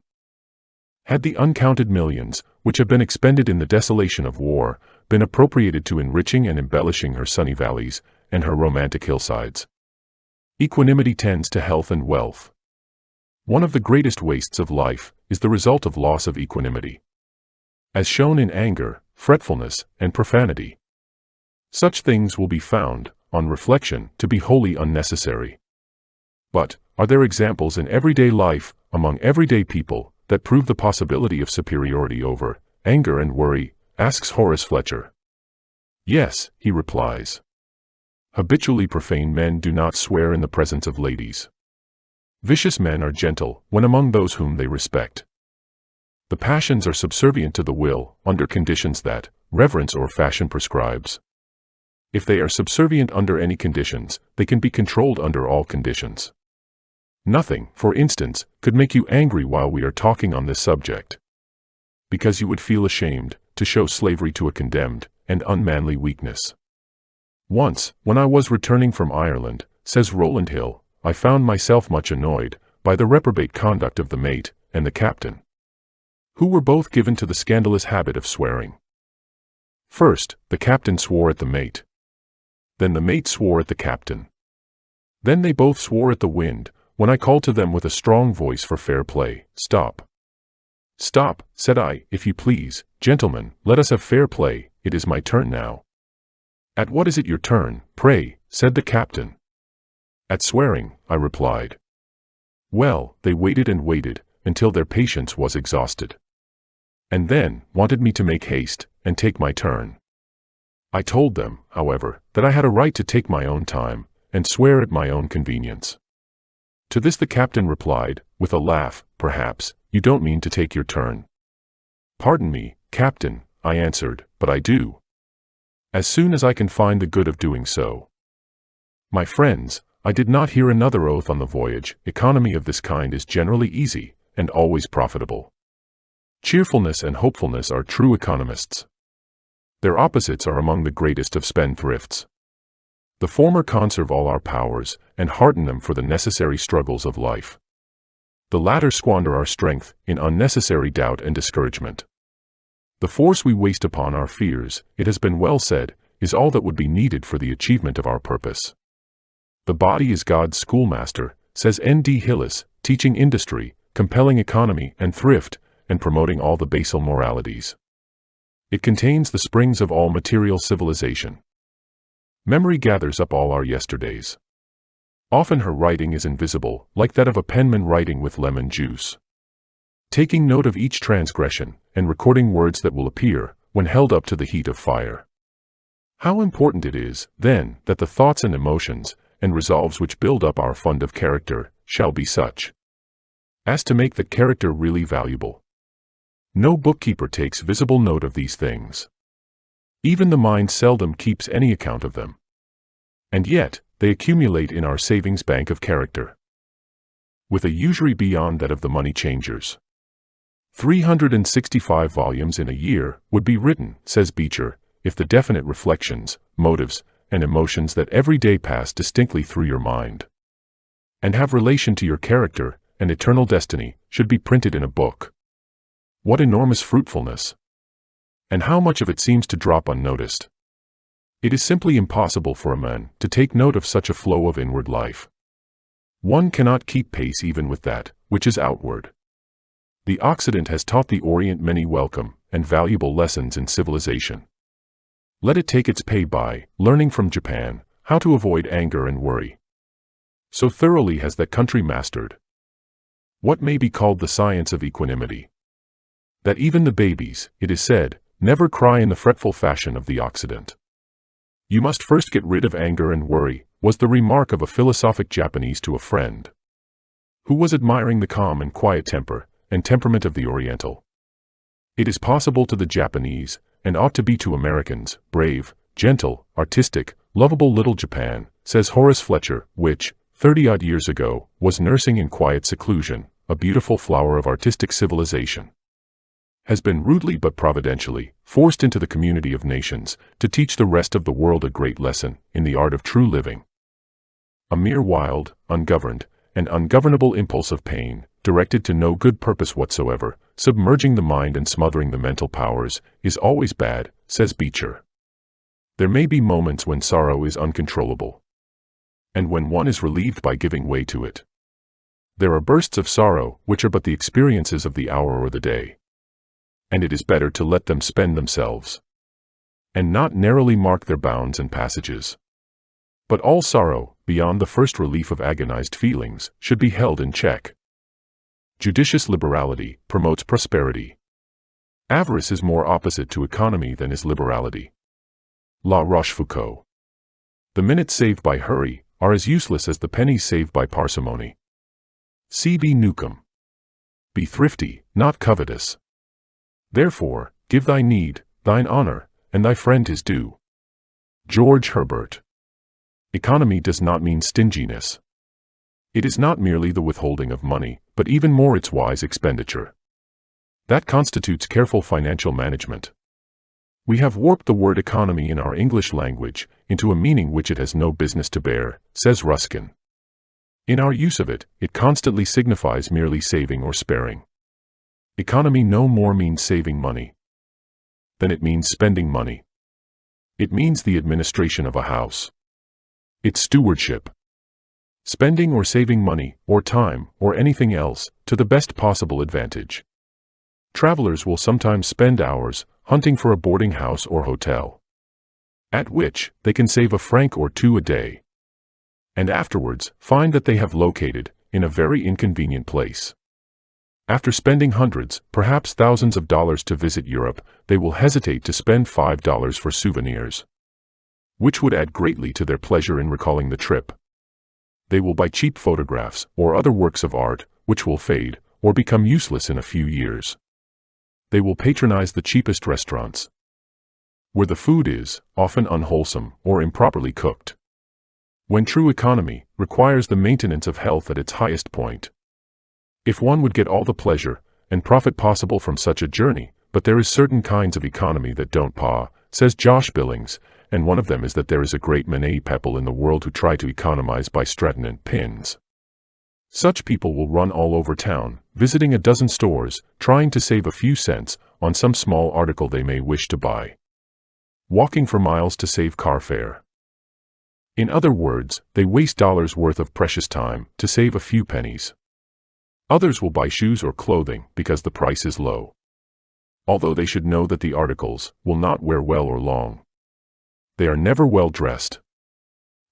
had the uncounted millions, which have been expended in the desolation of war, been appropriated to enriching and embellishing her sunny valleys and her romantic hillsides. Equanimity tends to health and wealth. One of the greatest wastes of life is the result of loss of equanimity, as shown in anger, fretfulness, and profanity. Such things will be found, on reflection, to be wholly unnecessary. But, are there examples in everyday life, among everyday people, that prove the possibility of superiority over anger and worry, asks Horace Fletcher. Yes, he replies. Habitually profane men do not swear in the presence of ladies. Vicious men are gentle when among those whom they respect. The passions are subservient to the will, under conditions that reverence or fashion prescribes. If they are subservient under any conditions, they can be controlled under all conditions. Nothing, for instance, could make you angry while we are talking on this subject, because you would feel ashamed to show slavery to a condemned and unmanly weakness. Once, when I was returning from Ireland, says Rowland Hill, I found myself much annoyed by the reprobate conduct of the mate and the captain, who were both given to the scandalous habit of swearing. First, the captain swore at the mate. Then the mate swore at the captain. Then they both swore at the wind, when I called to them with a strong voice for fair play. Stop. Stop, said I, if you please, gentlemen, let us have fair play, it is my turn now. At what is it your turn, pray, said the captain. At swearing, I replied. Well, they waited and waited, until their patience was exhausted, and then wanted me to make haste, and take my turn. I told them, however, that I had a right to take my own time, and swear at my own convenience." To this the captain replied, with a laugh, "Perhaps you don't mean to take your turn." "Pardon me, Captain," I answered, "but I do. As soon as I can find the good of doing so." My friends, I did not hear another oath on the voyage. Economy of this kind is generally easy, and always profitable. Cheerfulness and hopefulness are true economists. Their opposites are among the greatest of spendthrifts. The former conserve all our powers, and hearten them for the necessary struggles of life. The latter squander our strength in unnecessary doubt and discouragement. The force we waste upon our fears, it has been well said, is all that would be needed for the achievement of our purpose. The body is God's schoolmaster, says N.D. Hillis, teaching industry, compelling economy and thrift, and promoting all the basal moralities. It contains the springs of all material civilization. Memory gathers up all our yesterdays. Often her writing is invisible, like that of a penman writing with lemon juice. Taking note of each transgression, and recording words that will appear, when held up to the heat of fire. How important it is, then, that the thoughts and emotions, and resolves which build up our fund of character, shall be such as to make that character really valuable. No bookkeeper takes visible note of these things. Even the mind seldom keeps any account of them. And yet, they accumulate in our savings bank of character, with a usury beyond that of the money changers. 365 volumes in a year would be written, says Beecher, if the definite reflections, motives, and emotions that every day pass distinctly through your mind, and have relation to your character and eternal destiny, should be printed in a book. What enormous fruitfulness! And how much of it seems to drop unnoticed! It is simply impossible for a man to take note of such a flow of inward life. One cannot keep pace even with that which is outward. The Occident has taught the Orient many welcome and valuable lessons in civilization. Let it take its pay by learning from Japan how to avoid anger and worry. So thoroughly has that country mastered what may be called the science of equanimity, that even the babies, it is said, never cry in the fretful fashion of the Occident. "You must first get rid of anger and worry," was the remark of a philosophic Japanese to a friend, who was admiring the calm and quiet temper and temperament of the Oriental. It is possible to the Japanese, and ought to be to Americans, brave, gentle, artistic, lovable little Japan, says Horace Fletcher, which, 30-odd years ago, was nursing in quiet seclusion a beautiful flower of artistic civilization, has been rudely but providentially forced into the community of nations to teach the rest of the world a great lesson in the art of true living. A mere wild, ungoverned, and ungovernable impulse of pain, directed to no good purpose whatsoever, submerging the mind and smothering the mental powers, is always bad, says Beecher. There may be moments when sorrow is uncontrollable, and when one is relieved by giving way to it. There are bursts of sorrow which are but the experiences of the hour or the day, and it is better to let them spend themselves, and not narrowly mark their bounds and passages. But all sorrow, beyond the first relief of agonized feelings, should be held in check. Judicious liberality promotes prosperity. Avarice is more opposite to economy than is liberality. La Rochefoucauld. The minutes saved by hurry are as useless as the pennies saved by parsimony. C.B. Newcomb. Be thrifty, not covetous. Therefore, give thy need, thine honor, and thy friend his due. George Herbert. Economy does not mean stinginess. It is not merely the withholding of money, but even more its wise expenditure. That constitutes careful financial management. We have warped the word economy in our English language into a meaning which it has no business to bear, says Ruskin. In our use of it, it constantly signifies merely saving or sparing. Economy no more means saving money than it means spending money. It means the administration of a house, its stewardship. Spending or saving money, or time, or anything else, to the best possible advantage. Travelers will sometimes spend hours hunting for a boarding house or hotel, at which they can save a franc or two a day, and afterwards find that they have located in a very inconvenient place. After spending hundreds, perhaps thousands of dollars to visit Europe, they will hesitate to spend $5 for souvenirs, which would add greatly to their pleasure in recalling the trip. They will buy cheap photographs or other works of art, which will fade or become useless in a few years. They will patronize the cheapest restaurants, where the food is often unwholesome or improperly cooked, when true economy requires the maintenance of health at its highest point. If one would get all the pleasure and profit possible from such a journey, but there is certain kinds of economy that don't pay, says Josh Billings, and one of them is that there is a great many people in the world who try to economize by straightening pins. Such people will run all over town, visiting a dozen stores, trying to save a few cents on some small article they may wish to buy, walking for miles to save car fare. In other words, they waste dollars worth of precious time to save a few pennies. Others will buy shoes or clothing because the price is low, although they should know that the articles will not wear well or long. They are never well dressed,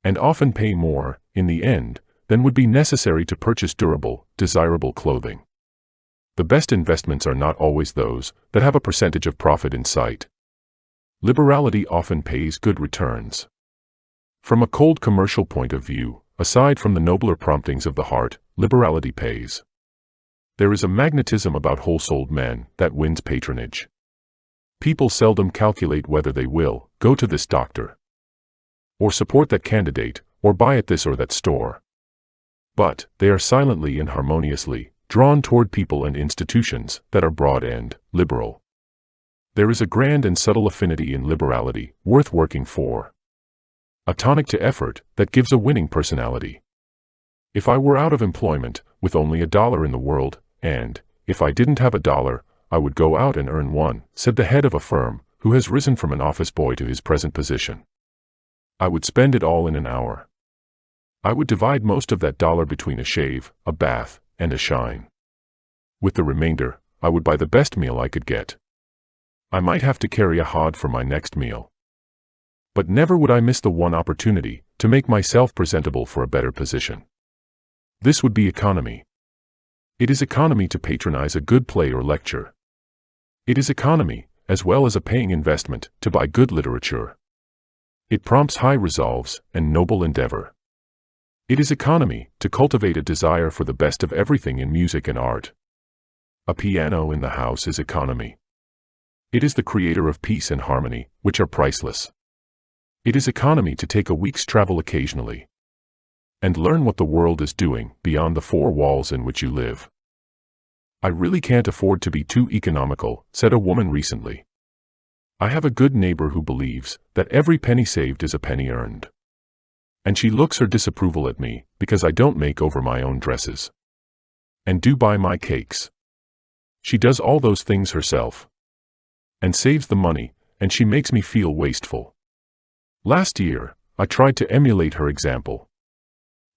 and often pay more, in the end, than would be necessary to purchase durable, desirable clothing. The best investments are not always those that have a percentage of profit in sight. Liberality often pays good returns. From a cold commercial point of view, aside from the nobler promptings of the heart, liberality pays. There is a magnetism about whole-souled men that wins patronage. People seldom calculate whether they will go to this doctor, or support that candidate, or buy at this or that store. But they are silently and harmoniously drawn toward people and institutions that are broad and liberal. There is a grand and subtle affinity in liberality worth working for, a tonic to effort that gives a winning personality. If I were out of employment, with only $1 in the world, and, if I didn't have $1, I would go out and earn one, said the head of a firm, who has risen from an office boy to his present position. I would spend it all in an hour. I would divide most of that dollar between a shave, a bath, and a shine. With the remainder, I would buy the best meal I could get. I might have to carry a hod for my next meal, but never would I miss the one opportunity to make myself presentable for a better position. This would be economy. It is economy to patronize a good play or lecture. It is economy, as well as a paying investment, to buy good literature. It prompts high resolves and noble endeavor. It is economy to cultivate a desire for the best of everything in music and art. A piano in the house is economy. It is the creator of peace and harmony, which are priceless. It is economy to take a week's travel occasionally, and learn what the world is doing beyond the four walls in which you live. I really can't afford to be too economical, said a woman recently. I have a good neighbor who believes that every penny saved is a penny earned. And she looks her disapproval at me because I don't make over my own dresses and do buy my cakes. She does all those things herself and saves the money, and she makes me feel wasteful. Last year, I tried to emulate her example,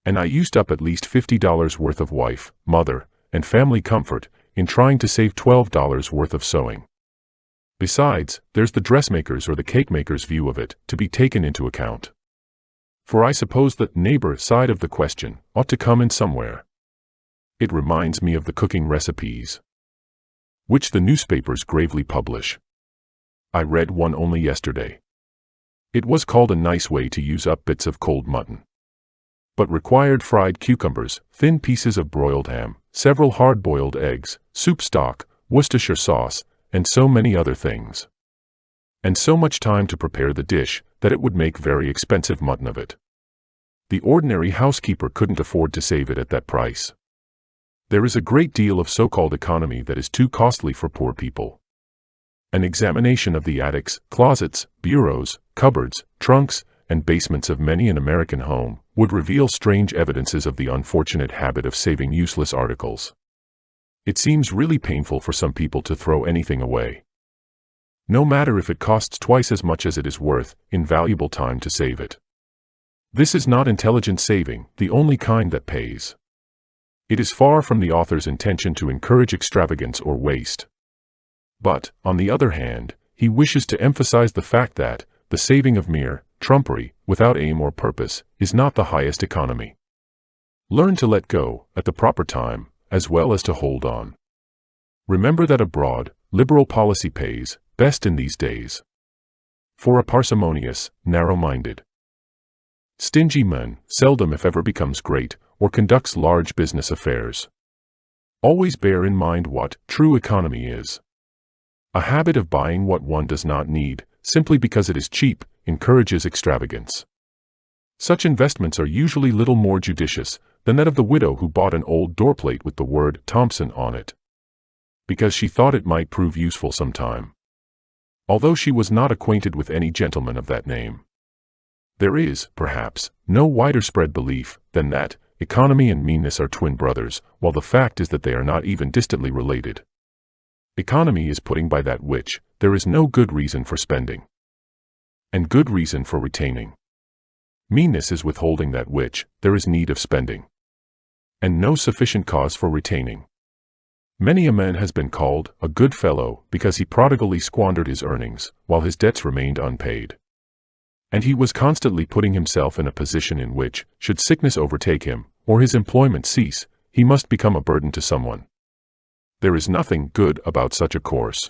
and I used up at least $50 worth of wife, mother, and family comfort in trying to save $12 worth of sewing. Besides, there's the dressmaker's or the cake maker's view of it to be taken into account. For I suppose the neighbor side of the question ought to come in somewhere. It reminds me of the cooking recipes, which the newspapers gravely publish. I read one only yesterday. It was called A Nice Way to Use Up Bits of Cold Mutton, but required fried cucumbers, thin pieces of broiled ham, several hard-boiled eggs, soup stock, Worcestershire sauce, and so many other things. And so much time to prepare the dish that it would make very expensive mutton of it. The ordinary housekeeper couldn't afford to save it at that price. There is a great deal of so-called economy that is too costly for poor people. An examination of the attics, closets, bureaus, cupboards, trunks, and basements of many an American home would reveal strange evidences of the unfortunate habit of saving useless articles. It seems really painful for some people to throw anything away, no matter if it costs twice as much as it is worth in valuable time to save it. This is not intelligent saving, the only kind that pays. It is far from the author's intention to encourage extravagance or waste. But, on the other hand, he wishes to emphasize the fact that the saving of mere trumpery, without aim or purpose, is not the highest economy. Learn to let go, at the proper time, as well as to hold on. Remember that a broad, liberal policy pays best in these days. For a parsimonious, narrow-minded Stingy man seldom if ever becomes great or conducts large business affairs. Always bear in mind what true economy is. A habit of buying what one does not need, simply because it is cheap, encourages extravagance. Such investments are usually little more judicious than that of the widow who bought an old doorplate with the word Thompson on it, because she thought it might prove useful sometime, although she was not acquainted with any gentleman of that name. There is, perhaps, no wider spread belief than that economy and meanness are twin brothers, while the fact is that they are not even distantly related. Economy is putting by that which there is no good reason for spending, and good reason for retaining. Meanness is withholding that which there is need of spending, and no sufficient cause for retaining. Many a man has been called a good fellow because he prodigally squandered his earnings while his debts remained unpaid. And he was constantly putting himself in a position in which, should sickness overtake him, or his employment cease, he must become a burden to someone. There is nothing good about such a course,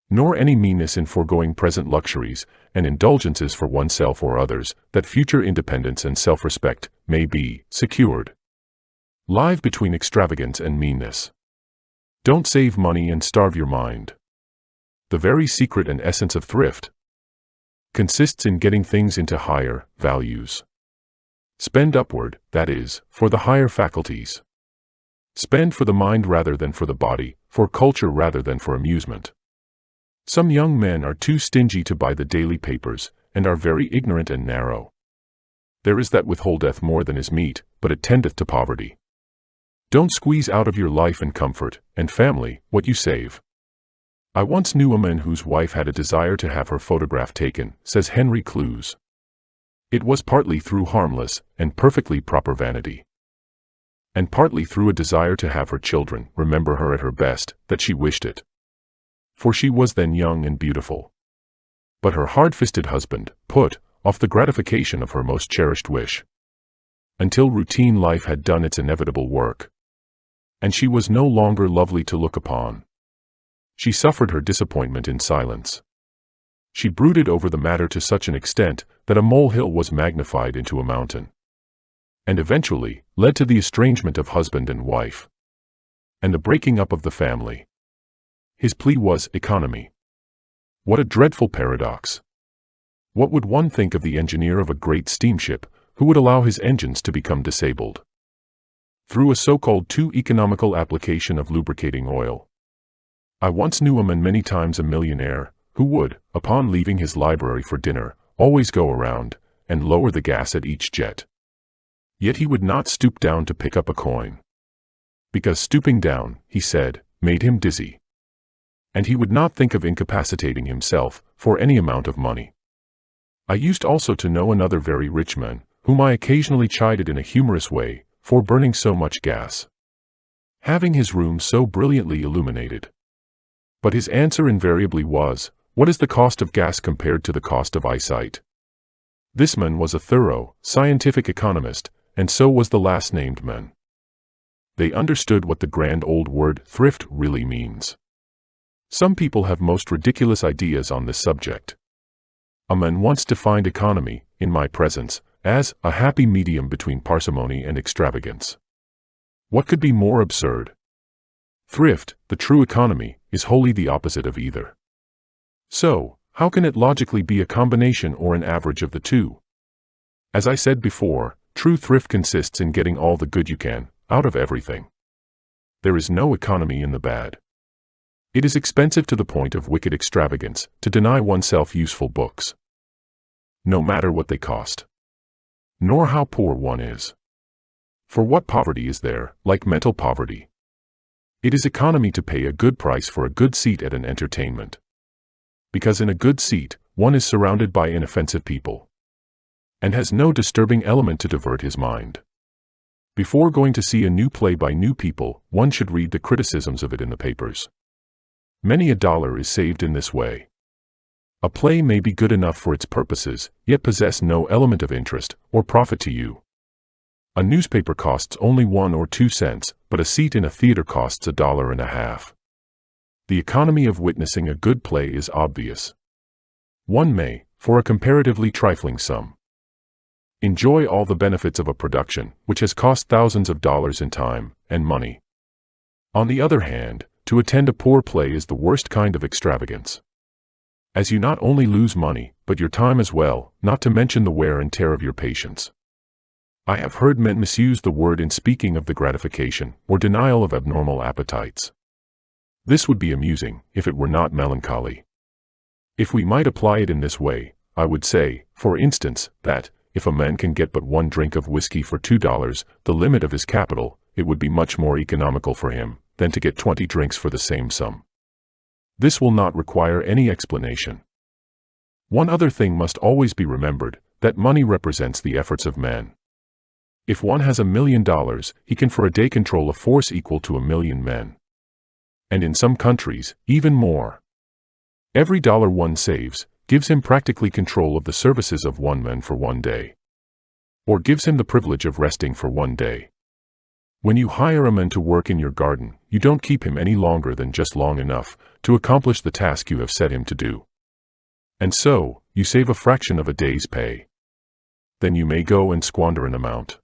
nor any meanness in foregoing present luxuries and indulgences for oneself or others, that future independence and self-respect may be secured. Live between extravagance and meanness. Don't save money and starve your mind. The very secret and essence of thrift consists in getting things into higher values. Spend upward, that is, for the higher faculties. Spend for the mind rather than for the body, for culture rather than for amusement. Some young men are too stingy to buy the daily papers, and are very ignorant and narrow. There is that withholdeth more than is meet, but it tendeth to poverty. Don't squeeze out of your life and comfort, and family, what you save. I once knew a man whose wife had a desire to have her photograph taken, says Henry Clews. It was partly through harmless and perfectly proper vanity, and partly through a desire to have her children remember her at her best, that she wished it. For she was then young and beautiful. But her hard-fisted husband put off the gratification of her most cherished wish, until routine life had done its inevitable work, and she was no longer lovely to look upon. She suffered her disappointment in silence. She brooded over the matter to such an extent that a molehill was magnified into a mountain, and eventually led to the estrangement of husband and wife, and the breaking up of the family. His plea was economy. What a dreadful paradox! What would one think of the engineer of a great steamship who would allow his engines to become disabled through a so-called too economical application of lubricating oil? I once knew a man, many times a millionaire, who would, upon leaving his library for dinner, always go around and lower the gas at each jet. Yet he would not stoop down to pick up a coin, because stooping down, he said, made him dizzy. And he would not think of incapacitating himself for any amount of money. I used also to know another very rich man, whom I occasionally chided in a humorous way for burning so much gas, having his room so brilliantly illuminated. But his answer invariably was, "What is the cost of gas compared to the cost of eyesight?" This man was a thorough, scientific economist, and so was the last named man. They understood what the grand old word thrift really means. Some people have most ridiculous ideas on this subject. A man once defined economy, in my presence, as a happy medium between parsimony and extravagance. What could be more absurd? Thrift, the true economy, is wholly the opposite of either. So, how can it logically be a combination or an average of the two? As I said before, true thrift consists in getting all the good you can out of everything. There is no economy in the bad. It is expensive to the point of wicked extravagance to deny oneself useful books, no matter what they cost, nor how poor one is. For what poverty is there, like mental poverty? It is economy to pay a good price for a good seat at an entertainment, because in a good seat, one is surrounded by inoffensive people, and has no disturbing element to divert his mind. Before going to see a new play by new people, one should read the criticisms of it in the papers. Many a dollar is saved in this way. A play may be good enough for its purposes, yet possess no element of interest or profit to you. A newspaper costs only 1 or 2 cents, but a seat in a theater costs $1.50. The economy of witnessing a good play is obvious. One may, for a comparatively trifling sum, Enjoy all the benefits of a production which has cost thousands of dollars in time and money. On the other hand, to attend a poor play is the worst kind of extravagance, as you not only lose money, but your time as well, not to mention the wear and tear of your patience. I have heard men misuse the word in speaking of the gratification or denial of abnormal appetites. This would be amusing if it were not melancholy. If we might apply it in this way, I would say, for instance, that, if a man can get but one drink of whiskey for $2, the limit of his capital, it would be much more economical for him than to get 20 drinks for the same sum. This will not require any explanation. One other thing must always be remembered, that money represents the efforts of men. If one has $1 million, he can for a day control a force equal to 1,000,000 men. And in some countries, even more. Every dollar one saves gives him practically control of the services of one man for one day. Or gives him the privilege of resting for one day. When you hire a man to work in your garden, you don't keep him any longer than just long enough to accomplish the task you have set him to do. And so, you save a fraction of a day's pay. Then you may go and squander an amount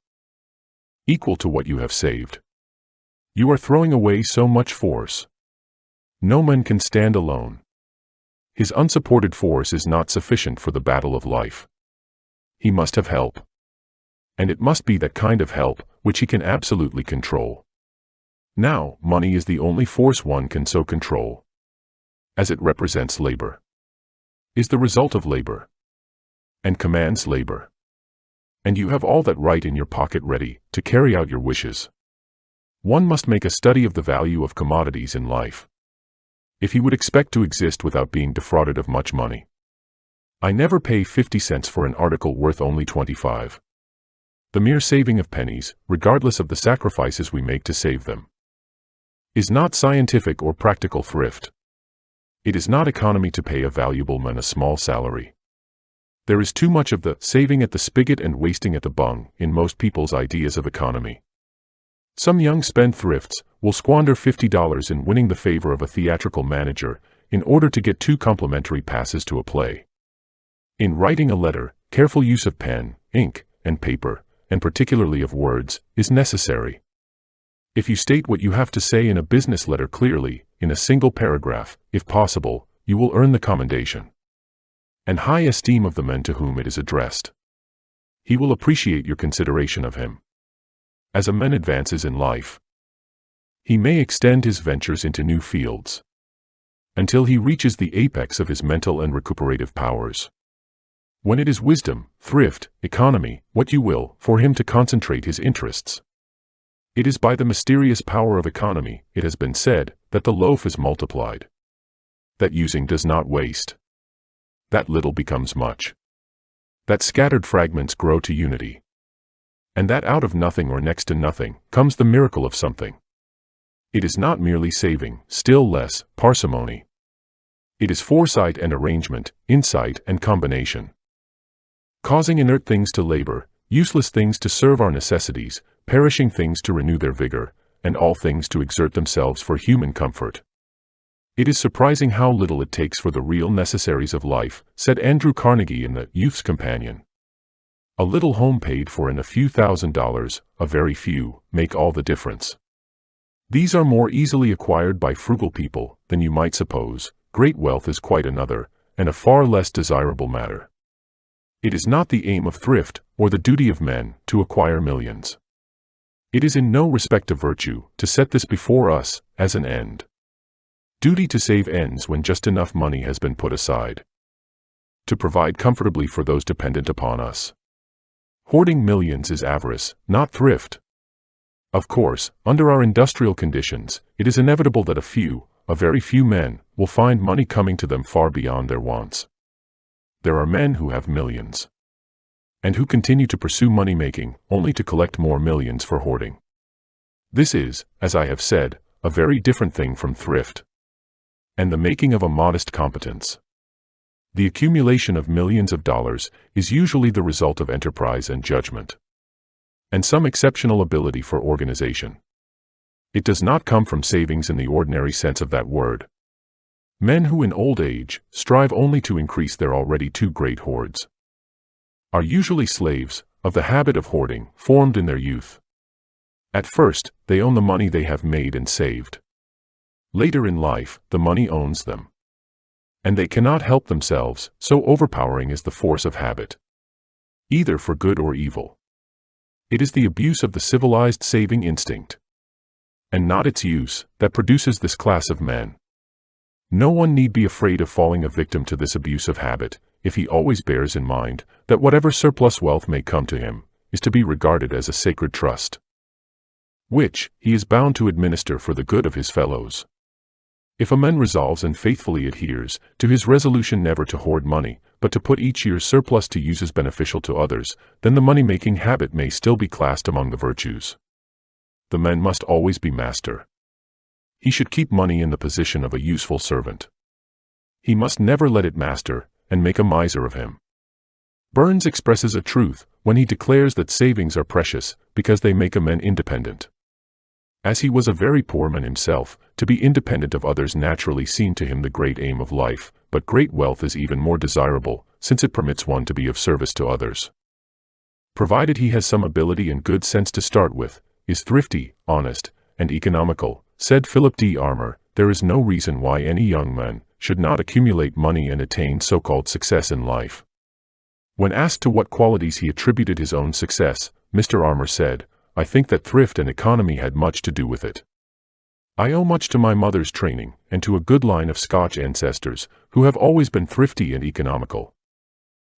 equal to what you have saved. You are throwing away so much force. No man can stand alone. His unsupported force is not sufficient for the battle of life. He must have help. And it must be that kind of help which he can absolutely control. Now, money is the only force one can so control, as it represents labor, is the result of labor, and commands labor. And you have all that right in your pocket ready to carry out your wishes. One must make a study of the value of commodities in life, if he would expect to exist without being defrauded of much money. I never pay 50 cents for an article worth only 25. The mere saving of pennies, regardless of the sacrifices we make to save them, is not scientific or practical thrift. It is not economy to pay a valuable man a small salary. There is too much of the saving at the spigot and wasting at the bung in most people's ideas of economy. Some young spendthrifts will squander $50 in winning the favor of a theatrical manager in order to get 2 complimentary passes to a play. In writing a letter, careful use of pen, ink, and paper, and particularly of words, is necessary. If you state what you have to say in a business letter clearly, in a single paragraph, if possible, you will earn the commendation and high esteem of the man to whom it is addressed. He will appreciate your consideration of him. As a man advances in life, he may extend his ventures into new fields, until he reaches the apex of his mental and recuperative powers, when it is wisdom, thrift, economy, what you will, for him to concentrate his interests. It is by the mysterious power of economy, it has been said, that the loaf is multiplied, that using does not waste, that little becomes much, that scattered fragments grow to unity, and that out of nothing or next to nothing comes the miracle of something. It is not merely saving, still less parsimony. It is foresight and arrangement, insight and combination, causing inert things to labor, useless things to serve our necessities, perishing things to renew their vigor, and all things to exert themselves for human comfort. It is surprising how little it takes for the real necessaries of life, said Andrew Carnegie in The Youth's Companion. A little home paid for and a few $1,000s, a very few, make all the difference. These are more easily acquired by frugal people than you might suppose. Great wealth is quite another, and a far less desirable matter. It is not the aim of thrift, or the duty of men, to acquire millions. It is in no respect a virtue to set this before us as an end. Duty to save ends when just enough money has been put aside to provide comfortably for those dependent upon us. Hoarding millions is avarice, not thrift. Of course, under our industrial conditions, it is inevitable that a very few men, will find money coming to them far beyond their wants. There are men who have millions, and who continue to pursue money-making only to collect more millions for hoarding. This is, as I have said, a very different thing from thrift, and the making of a modest competence. The accumulation of millions of dollars is usually the result of enterprise and judgment, and some exceptional ability for organization. It does not come from savings in the ordinary sense of that word. Men who in old age strive only to increase their already too great hoards are usually slaves of the habit of hoarding, formed in their youth. At first, they own the money they have made and saved. Later in life, the money owns them. And they cannot help themselves, so overpowering is the force of habit. Either for good or evil. It is the abuse of the civilized saving instinct, and not its use, that produces this class of men. No one need be afraid of falling a victim to this abusive habit, if he always bears in mind that whatever surplus wealth may come to him is to be regarded as a sacred trust, which he is bound to administer for the good of his fellows. If a man resolves and faithfully adheres to his resolution never to hoard money, but to put each year's surplus to uses beneficial to others, then the money-making habit may still be classed among the virtues. The man must always be master. He should keep money in the position of a useful servant. He must never let it master and make a miser of him. Burns expresses a truth when he declares that savings are precious because they make a man independent. As he was a very poor man himself, to be independent of others naturally seemed to him the great aim of life, but great wealth is even more desirable, since it permits one to be of service to others. Provided he has some ability and good sense to start with, is thrifty, honest, and economical, said Philip D. Armour, there is no reason why any young man should not accumulate money and attain so-called success in life. When asked to what qualities he attributed his own success, Mr. Armour said, I think that thrift and economy had much to do with it. I owe much to my mother's training, and to a good line of Scotch ancestors, who have always been thrifty and economical.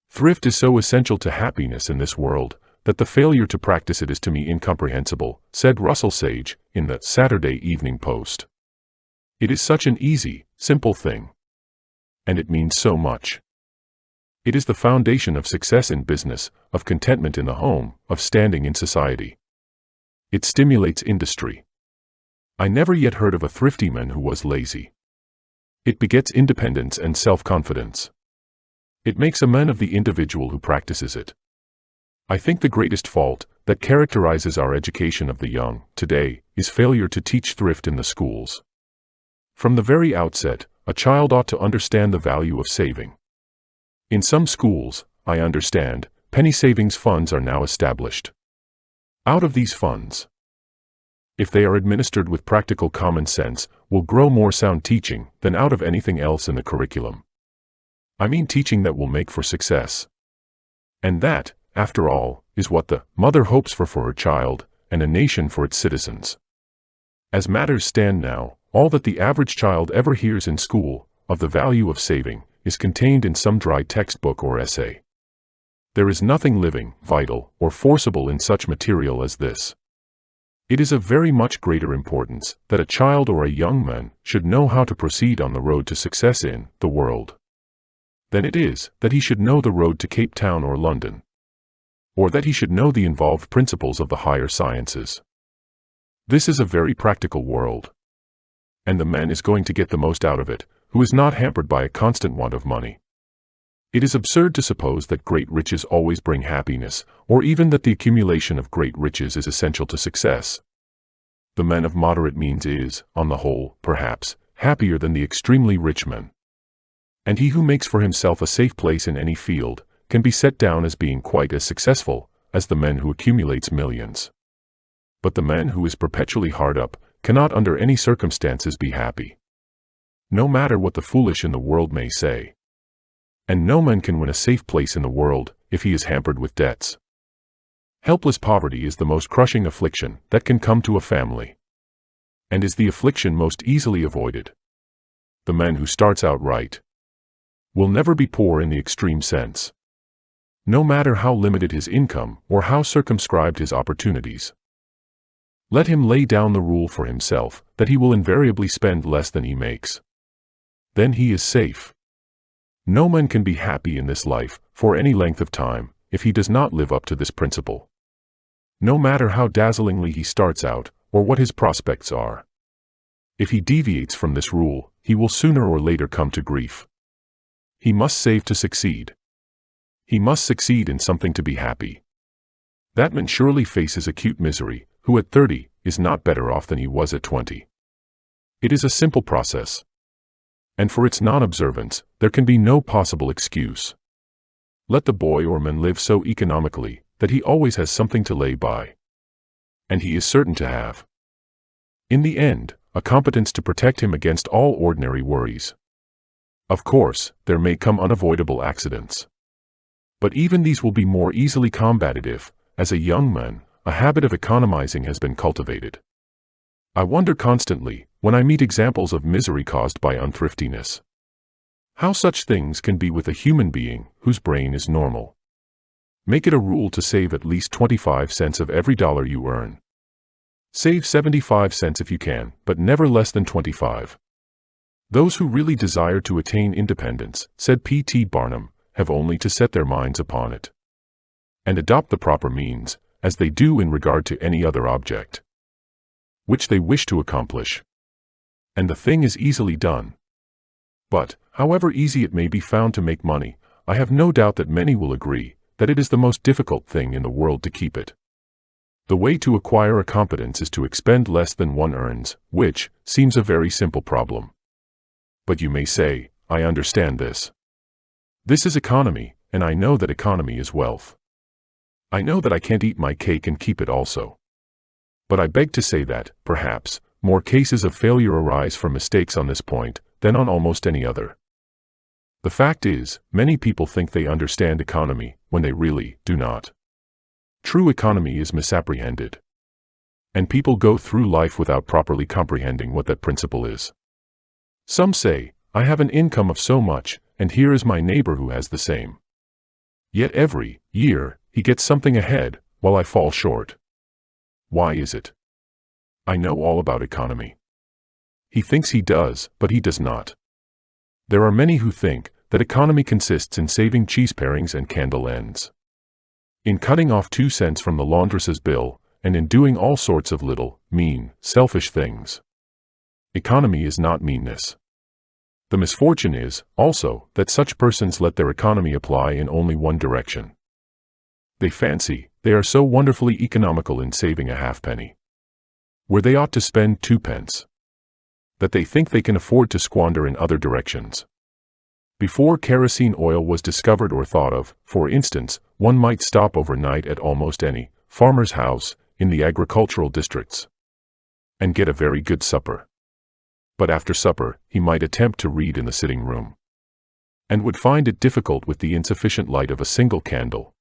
Thrift is so essential to happiness in this world, that the failure to practice it is to me incomprehensible, said Russell Sage, in the Saturday Evening Post. It is such an easy, simple thing. And it means so much. It is the foundation of success in business, of contentment in the home, of standing in society. It stimulates industry. I never yet heard of a thrifty man who was lazy. It begets independence and self-confidence. It makes a man of the individual who practices it. I think the greatest fault that characterizes our education of the young today is failure to teach thrift in the schools. From the very outset, a child ought to understand the value of saving. In some schools, I understand, penny savings funds are now established. Out of these funds, if they are administered with practical common sense, will grow more sound teaching than out of anything else in the curriculum. I mean teaching that will make for success. And that, after all, is what the mother hopes for her child, and a nation for its citizens. As matters stand now, all that the average child ever hears in school of the value of saving is contained in some dry textbook or essay. There is nothing living, vital, or forcible in such material as this. It is of very much greater importance that a child or a young man should know how to proceed on the road to success in the world than it is that he should know the road to Cape Town or London, or that he should know the involved principles of the higher sciences. This is a very practical world, and the man is going to get the most out of it who is not hampered by a constant want of money. It is absurd to suppose that great riches always bring happiness, or even that the accumulation of great riches is essential to success. The man of moderate means is, on the whole, perhaps, happier than the extremely rich man. And he who makes for himself a safe place in any field can be set down as being quite as successful as the man who accumulates millions. But the man who is perpetually hard up cannot under any circumstances be happy, no matter what the foolish in the world may say. And no man can win a safe place in the world if he is hampered with debts. Helpless poverty is the most crushing affliction that can come to a family, and is the affliction most easily avoided. The man who starts out right will never be poor in the extreme sense, no matter how limited his income or how circumscribed his opportunities. Let him lay down the rule for himself that he will invariably spend less than he makes. Then he is safe. No man can be happy in this life for any length of time if he does not live up to this principle, no matter how dazzlingly he starts out or what his prospects are. If he deviates from this rule, he will sooner or later come to grief. He must save to succeed. He must succeed in something to be happy. That man surely faces acute misery who at 30 is not better off than he was at 20. It is a simple process, and for its non-observance there can be no possible excuse. Let the boy or man live so economically that he always has something to lay by. And he is certain to have, in the end, a competence to protect him against all ordinary worries. Of course, there may come unavoidable accidents. But even these will be more easily combated if, as a young man, a habit of economizing has been cultivated. I wonder constantly, when I meet examples of misery caused by unthriftiness, how such things can be with a human being whose brain is normal. Make it a rule to save at least 25 cents of every dollar you earn. Save 75 cents if you can, but never less than 25. Those who really desire to attain independence, said P.T. Barnum, have only to set their minds upon it and adopt the proper means, as they do in regard to any other object which they wish to accomplish. And the thing is easily done. But, however easy it may be found to make money, I have no doubt that many will agree that it is the most difficult thing in the world to keep it. The way to acquire a competence is to expend less than one earns, which seems a very simple problem. But you may say, I understand this. This is economy, and I know that economy is wealth. I know that I can't eat my cake and keep it also. But I beg to say that, perhaps, more cases of failure arise from mistakes on this point than on almost any other. The fact is, many people think they understand economy when they really do not. True economy is misapprehended. And people go through life without properly comprehending what that principle is. Some say, I have an income of so much, and here is my neighbor who has the same. Yet every year, he gets something ahead, while I fall short. Why is it? I know all about economy. He thinks he does, but he does not. There are many who think that economy consists in saving cheese parings and candle ends, in cutting off 2 cents from the laundress's bill, and in doing all sorts of little, mean, selfish things. Economy is not meanness. The misfortune is, also, that such persons let their economy apply in only one direction. They fancy they are so wonderfully economical in saving a halfpenny, where they ought to spend 2 pence, that they think they can afford to squander in other directions. Before kerosene oil was discovered or thought of, for instance, one might stop overnight at almost any farmer's house in the agricultural districts and get a very good supper. But after supper, he might attempt to read in the sitting room, and would find it difficult with the insufficient light of a single candle.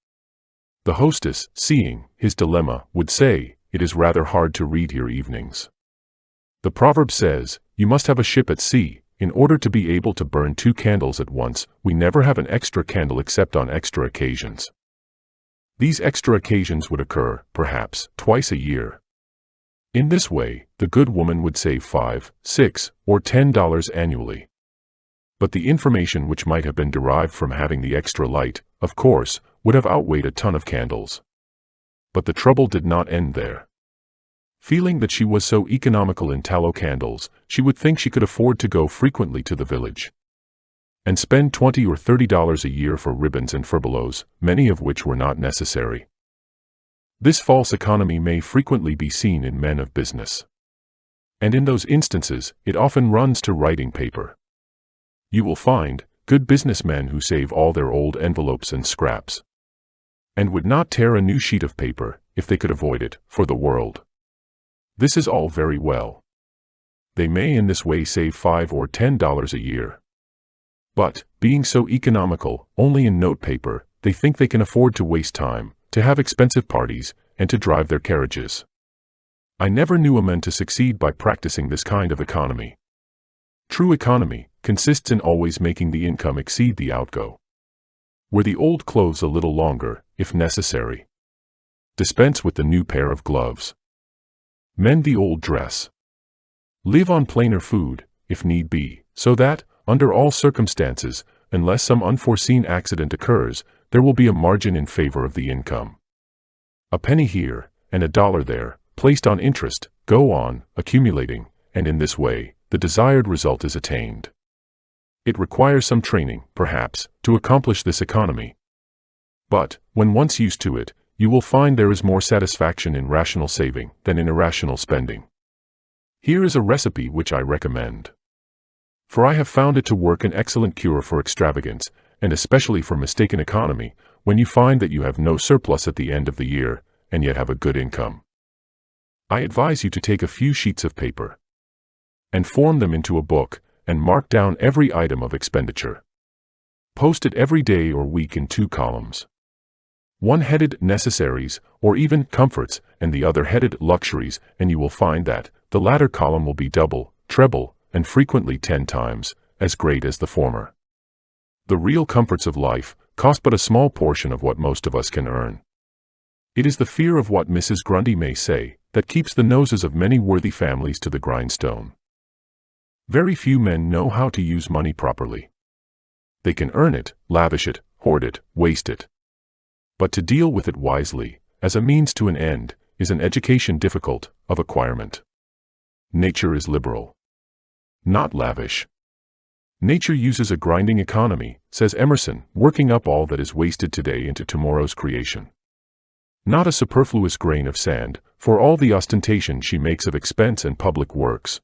The hostess, seeing his dilemma, would say, "It is rather hard to read here evenings." The proverb says, "You must have a ship at sea, in order to be able to burn 2 candles at once." We never have an extra candle except on extra occasions. These extra occasions would occur, perhaps, twice a year. In this way, the good woman would save $5, $6, or $10 annually. But the information which might have been derived from having the extra light, of course, would have outweighed a ton of candles. But the trouble did not end there. Feeling that she was so economical in tallow candles, she would think she could afford to go frequently to the village and spend $20 or $30 a year for ribbons and furbelows, many of which were not necessary. This false economy may frequently be seen in men of business. And in those instances, it often runs to writing paper. You will find good businessmen who save all their old envelopes and scraps, and would not tear a new sheet of paper, if they could avoid it, for the world. This is all very well. They may in this way save $5 or $10 a year. But, being so economical, only in note paper, they think they can afford to waste time, to have expensive parties, and to drive their carriages. I never knew a man to succeed by practicing this kind of economy. True economy consists in always making the income exceed the outgo. Wear the old clothes a little longer, if necessary. Dispense with the new pair of gloves. Mend the old dress. Live on plainer food, if need be, so that, under all circumstances, unless some unforeseen accident occurs, there will be a margin in favor of the income. A penny here, and a dollar there, placed on interest, go on, accumulating, and in this way, the desired result is attained. It requires some training, perhaps, to accomplish this economy. But, when once used to it, you will find there is more satisfaction in rational saving than in irrational spending. Here is a recipe which I recommend, for I have found it to work an excellent cure for extravagance, and especially for mistaken economy, when you find that you have no surplus at the end of the year, and yet have a good income. I advise you to take a few sheets of paper and form them into a book, and mark down every item of expenditure. Post it every day or week in 2 columns. One headed necessaries, or even comforts, and the other headed luxuries, and you will find that the latter column will be double, treble, and frequently 10 times as great as the former. The real comforts of life cost but a small portion of what most of us can earn. It is the fear of what Mrs. Grundy may say that keeps the noses of many worthy families to the grindstone. Very few men know how to use money properly. They can earn it, lavish it, hoard it, waste it. But to deal with it wisely, as a means to an end, is an education difficult of acquirement. Nature is liberal, not lavish. Nature uses a grinding economy, says Emerson, working up all that is wasted today into tomorrow's creation. Not a superfluous grain of sand, for all the ostentation she makes of expense and public works.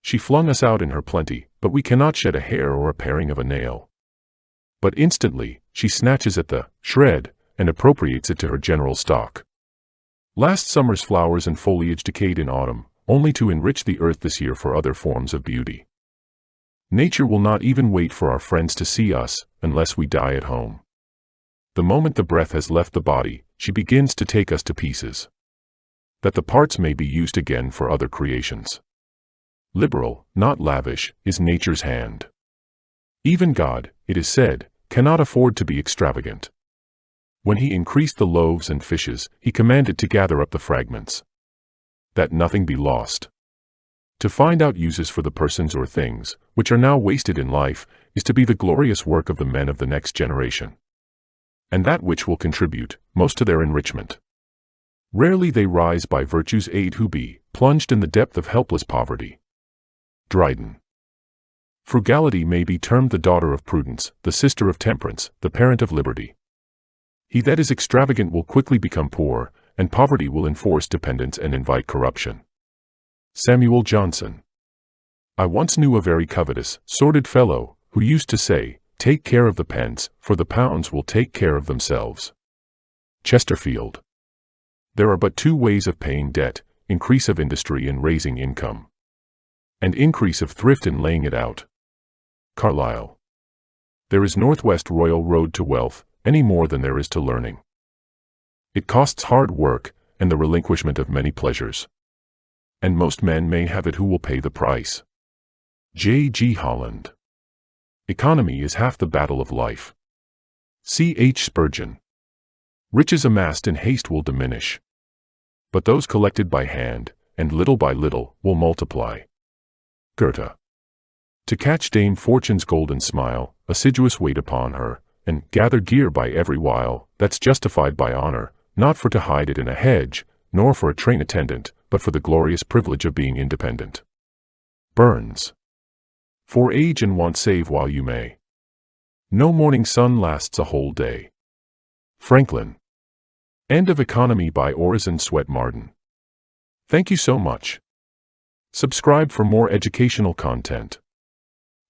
She flung us out in her plenty, but we cannot shed a hair or a paring of a nail. But instantly, she snatches at the shred, and appropriates it to her general stock. Last summer's flowers and foliage decayed in autumn, only to enrich the earth this year for other forms of beauty. Nature will not even wait for our friends to see us, unless we die at home. The moment the breath has left the body, she begins to take us to pieces, that the parts may be used again for other creations. Liberal, not lavish, is nature's hand. Even God, it is said, cannot afford to be extravagant. When he increased the loaves and fishes, he commanded to gather up the fragments, that nothing be lost. To find out uses for the persons or things, which are now wasted in life, is to be the glorious work of the men of the next generation, and that which will contribute most to their enrichment. Rarely they rise by virtue's aid who be plunged in the depth of helpless poverty. Dryden. Frugality may be termed the daughter of prudence, the sister of temperance, the parent of liberty. He that is extravagant will quickly become poor, and poverty will enforce dependence and invite corruption. Samuel Johnson. I once knew a very covetous, sordid fellow, who used to say, "Take care of the pence, for the pounds will take care of themselves." Chesterfield. There are but 2 ways of paying debt: increase of industry in raising income, and increase of thrift in laying it out. Carlyle. There is Northwest Royal Road to wealth, any more than there is to learning. It costs hard work, and the relinquishment of many pleasures. And most men may have it who will pay the price. J. G. Holland. Economy is half the battle of life. C. H. Spurgeon. Riches amassed in haste will diminish, but those collected by hand, and little by little, will multiply. Goethe. To catch Dame Fortune's golden smile, assiduous wait upon her, and gather gear by every wile, that's justified by honor, not for to hide it in a hedge, nor for a train attendant, but for the glorious privilege of being independent. Burns. For age and want save while you may. No morning sun lasts a whole day. Franklin. End of Economy by Orison Swett Marden. Thank you so much. Subscribe for more educational content.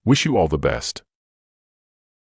Wish you all the best.